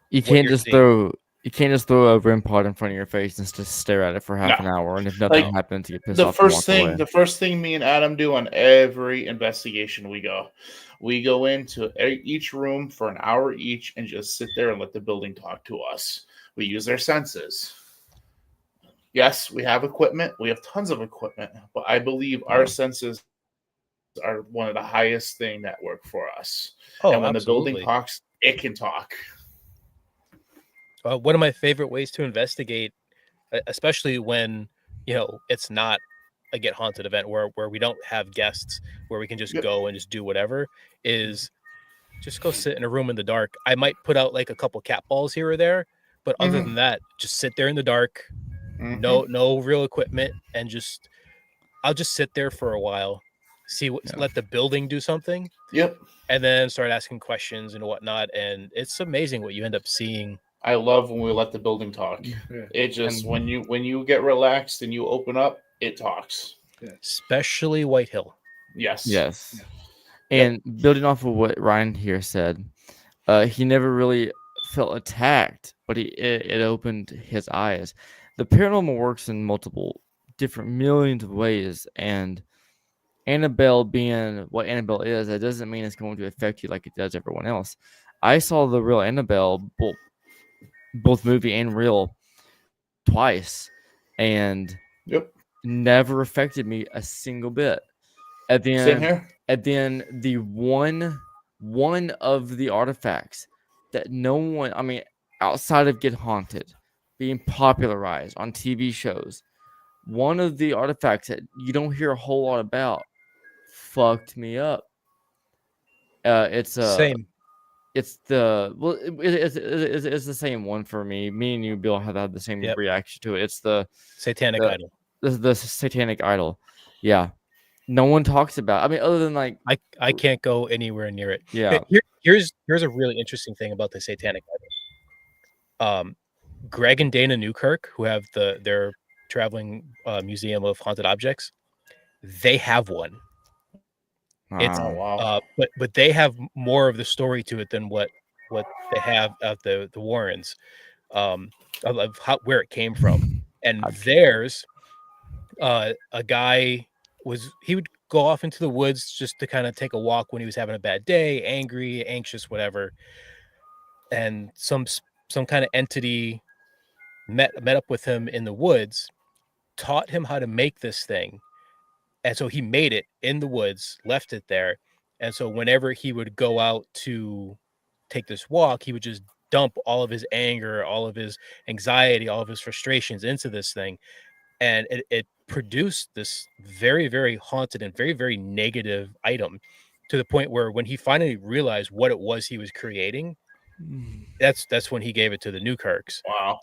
You can't just throw a REM pod in front of your face and just stare at it for half an hour, and if nothing happens, you get pissed off. The first thing me and Adam do on every investigation we go into each room for an hour each and just sit there and let the building talk to us. We use our senses. Yes, we have equipment. We have tons of equipment, but I believe our senses are one of the highest thing that work for us. And when the building talks, it can talk. One of my favorite ways to investigate, especially when it's not a Get Haunted event where we don't have guests, where we can just go and just do whatever, is just go sit in a room in the dark. I might put out like a couple cat balls here or there, but other than that, just sit there in the dark. No real equipment, and I'll just sit there for a while, let the building do something. And then start asking questions and whatnot, and it's amazing what you end up seeing. I love when we let the building talk. It just when you get relaxed and you open up, it talks. Especially White Hill. Yes. And building off of what Ryan here said, he never really felt attacked, but it opened his eyes. The paranormal works in multiple different millions of ways, and Annabelle being what Annabelle is, that doesn't mean it's going to affect you like it does everyone else. I saw the real Annabelle, both movie and real, twice, and never affected me a single bit. Same here. And then the one of the artifacts that no one, I mean, outside of Get Haunted being popularized on TV shows, one of the artifacts that you don't hear a whole lot about fucked me up. It's same. It's it's the same one for me. Me and you, Bill, have had the same reaction to it. It's the satanic idol. The satanic idol. Yeah. No one talks about. I mean, other than like I can't go anywhere near it. Yeah. Here's a really interesting thing about the satanic idol. Greg and Dana Newkirk, who have their traveling museum of haunted objects, they have one. It's Oh wow. but they have more of the story to it than what they have at the Warrens, of how where it came from. And theirs, a guy he would go off into the woods just to kind of take a walk when he was having a bad day, angry, anxious, whatever. And some kind of entity met up with him in the woods, taught him how to make this thing. And so he made it in the woods, left it there. And so whenever he would go out to take this walk, he would just dump all of his anger, all of his anxiety, all of his frustrations into this thing. And it produced this very, very haunted and very, very negative item, to the point where when he finally realized what it was he was creating, that's when he gave it to the Newkirks. Wow.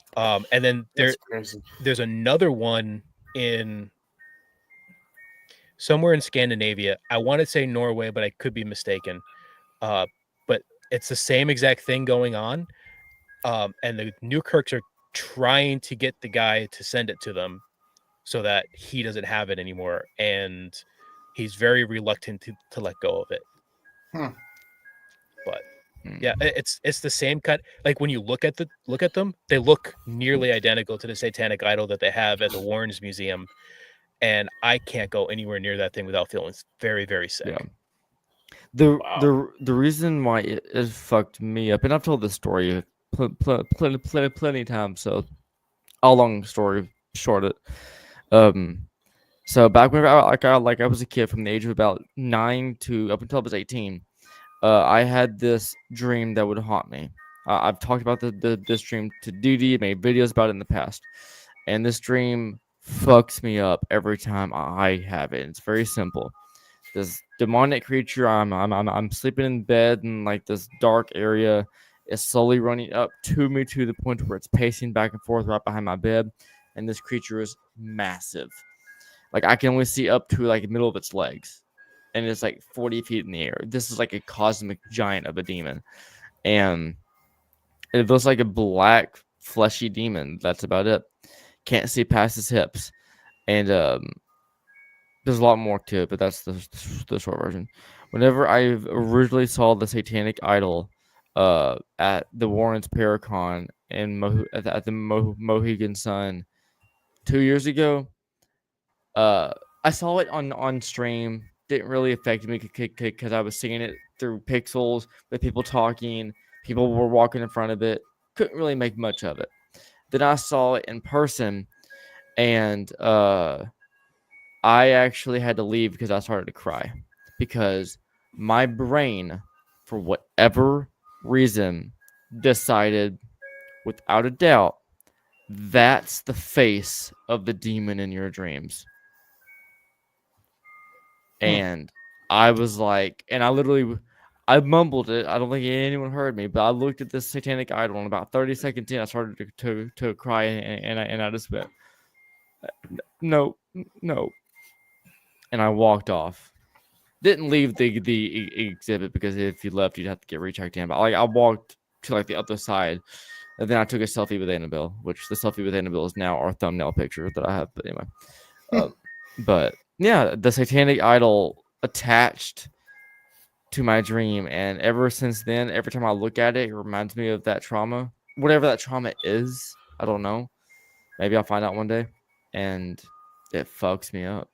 And then That's crazy. there's another one in somewhere in Scandinavia. I want to say Norway, but I could be mistaken. But it's the same exact thing going on. And the Newkirks are trying to get the guy to send it to them so that he doesn't have it anymore. And he's very reluctant to let go of it. But yeah, it's the same kind. Like when you look at them, they look nearly identical to the satanic idol that they have at the Warrens Museum. And I can't go anywhere near that thing without feeling very, very sick. Yeah. The reason why it fucked me up, and I've told this story plenty times, so a long story short it. So back when I was a kid, from the age of about 9 to up until I was 18, I had this dream that would haunt me. I've talked about this dream to Didi, made videos about it in the past, and this dream fucks me up every time I have it. It's very simple. This demonic creature, I'm sleeping in bed in like this dark area, is slowly running up to me to the point where it's pacing back and forth right behind my bed, and this creature is massive. Like I can only see up to like the middle of its legs, and it's like 40 feet in the air. This is like a cosmic giant of a demon, and it looks like a black fleshy demon. That's about it. Can't see past his hips, and there's a lot more to it, but that's the short version. Whenever I originally saw the satanic idol at the Warrens Paracon at the Mohegan Sun 2 years ago, I saw it on stream. Didn't really affect me because I was seeing it through pixels with people talking. People were walking in front of it. Couldn't really make much of it. Then I saw it in person, and I actually had to leave because I started to cry, because my brain, for whatever reason, decided without a doubt that's the face of the demon in your dreams. And I was like, and I mumbled it. I don't think anyone heard me, but I looked at this satanic idol, and about 30 seconds in, I started to cry, and I just went, no. And I walked off. Didn't leave the exhibit, because if you left, you'd have to get rechecked in. But I walked to like the other side, and then I took a selfie with Annabelle, which the selfie with Annabelle is now our thumbnail picture that I have. But anyway, but yeah, the satanic idol attached to my dream, and ever since then, every time I look at it, it reminds me of that trauma, whatever that trauma is. I don't know. Maybe I'll find out one day, and it fucks me up.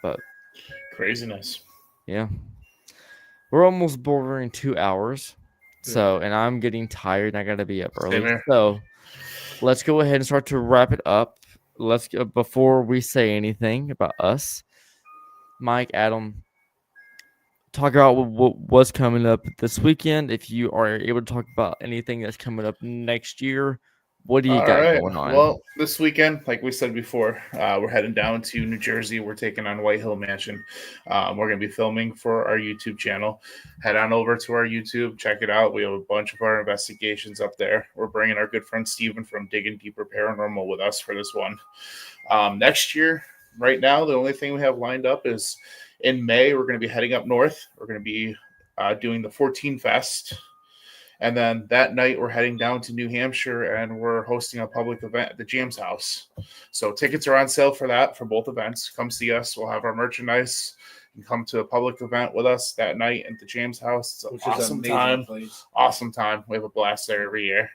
But Craziness. yeah, we're almost bordering 2 hours. So, and I'm getting tired, and I gotta be up early. So, let's go ahead and start to wrap it up. Let's go, before we say anything about us, Mike, Adam, talk about what's coming up this weekend. If you are able to talk about anything that's coming up next year, what do you got going on? Well, this weekend, like we said before, we're heading down to New Jersey. We're taking on White Hill Mansion. We're going to be filming for our YouTube channel. Head on over to our YouTube. Check it out. We have a bunch of our investigations up there. We're bringing our good friend Steven from Digging Deeper Paranormal with us for this one. Next year, right now, the only thing we have lined up is in May, we're going to be heading up north. We're going to be doing the 14 Fest. And then that night, we're heading down to New Hampshire and we're hosting a public event at the James House. So tickets are on sale for that, for both events. Come see us. We'll have our merchandise. And come to a public event with us that night at the James House. It's an Which is an awesome amazing time. place. Awesome time. We have a blast there every year.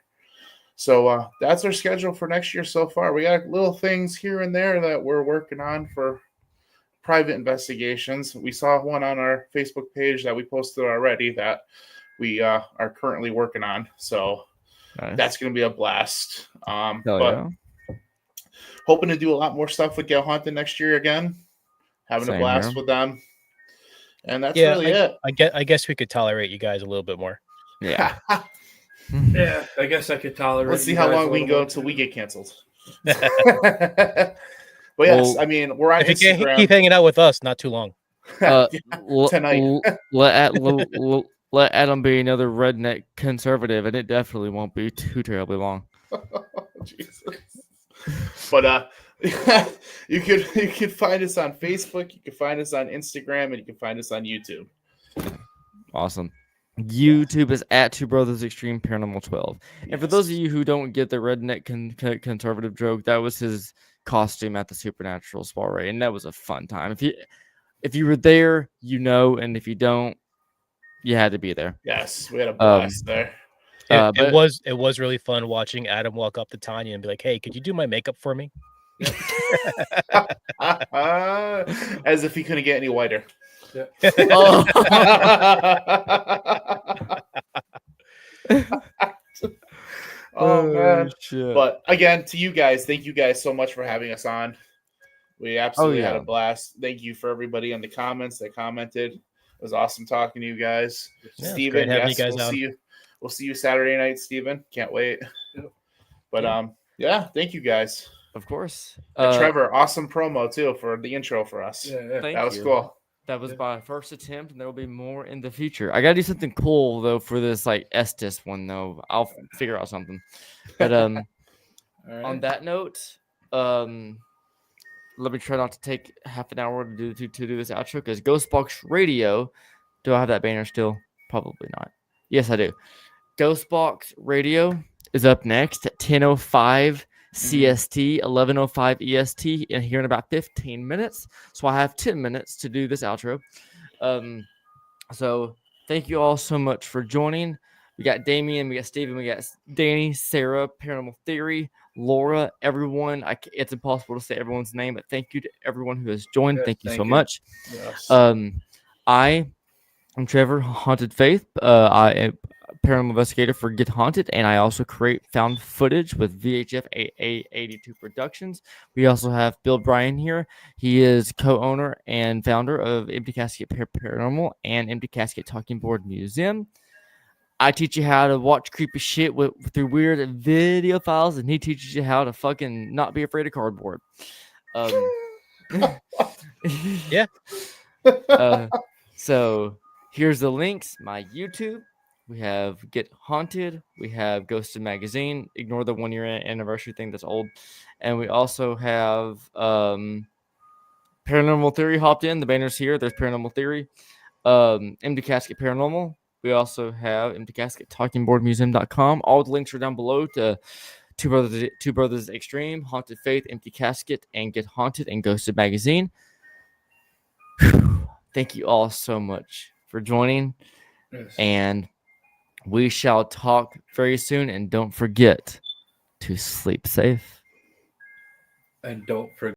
So that's our schedule for next year so far. We got little things here and there that we're working on for private investigations. We saw one on our Facebook page that we posted already that we are currently working on. So Nice. that's going to be a blast. Hell But yeah. hoping to do a lot more stuff with Get Haunted next year again. Having a Same blast here. with them. And that's Yeah, really it. I guess we could tolerate you guys a little bit more. Yeah. Yeah, I guess I could tolerate. Let's see you how guys long a we can little go more, until too. we get canceled. But yes, Well, I mean, we're on If you can't Instagram. keep hanging out with us, not too long. Tonight. Let Adam be another redneck conservative, and it definitely won't be too terribly long. Jesus. But you could find us on Facebook, you can find us on Instagram, and you can find us on YouTube. Awesome. YouTube is at Two Brothers Extreme Paranormal 12. And for those of you who don't get the redneck conservative joke, that was his costume at the Supernatural soiree, and that was a fun time. If you were there, you know, and if you don't, you had to be there. Yes, we had a blast there. It But was really fun watching Adam walk up to Tanya and be like, "Hey, could you do my makeup for me?" As if he couldn't get any whiter. Yeah. oh, Oh man. shit. But again, to you guys, thank you guys so much for having us on. We absolutely had yeah. a blast. Thank you for everybody in the comments that commented. It was awesome talking to you guys. Yeah, it's Steven, great having yes, you guys we'll on. see you. We'll see you Saturday night, Steven. Can't wait. Yeah. But yeah, thank you guys. Of course. And Trevor, awesome promo too for the intro for us. Yeah. Thank That was you. cool. That was my first attempt, and there will be more in the future. I gotta do something cool though for this like Estes one though. I'll figure out something. But All on right. that note, let me try not to take half an hour to do this outro because Ghostbox Radio. Do I have that banner still? Probably not. Yes, I do. Ghostbox Radio is up next at 10:05 CST, 11:05 EST, and here in about 15 minutes. So I have 10 minutes to do this outro. So thank you all so much for joining. We got Damien, we got Steven, we got Danny, Sarah, Paranormal Theory, Laura, everyone. It's impossible to say everyone's name, but thank you to everyone who has joined. Yes, thank you thank so you. much. Yes. I'm Trevor, Haunted Faith. I am a paranormal investigator for Get Haunted, and I also create found footage with VHF 82 Productions. We also have Bill Bryan here. He is co-owner and founder of Empty Casket Paranormal and Empty Casket Talking Board Museum. I teach you how to watch creepy shit through weird video files, and he teaches you how to fucking not be afraid of cardboard. Yeah. So here's the links. My YouTube. We have Get Haunted. We have Ghosted Magazine. Ignore the 1 year anniversary thing. That's old. And we also have Paranormal Theory hopped in. The banner's here. There's Paranormal Theory. Empty Casket Paranormal. We also have Empty Casket TalkingBoardMuseum.com. All the links are down below to Two Brothers Extreme, Haunted Faith, Empty Casket, and Get Haunted and Ghosted Magazine. Thank you all so much for joining, Yes. and we shall talk very soon. And don't forget to sleep safe. And don't forget.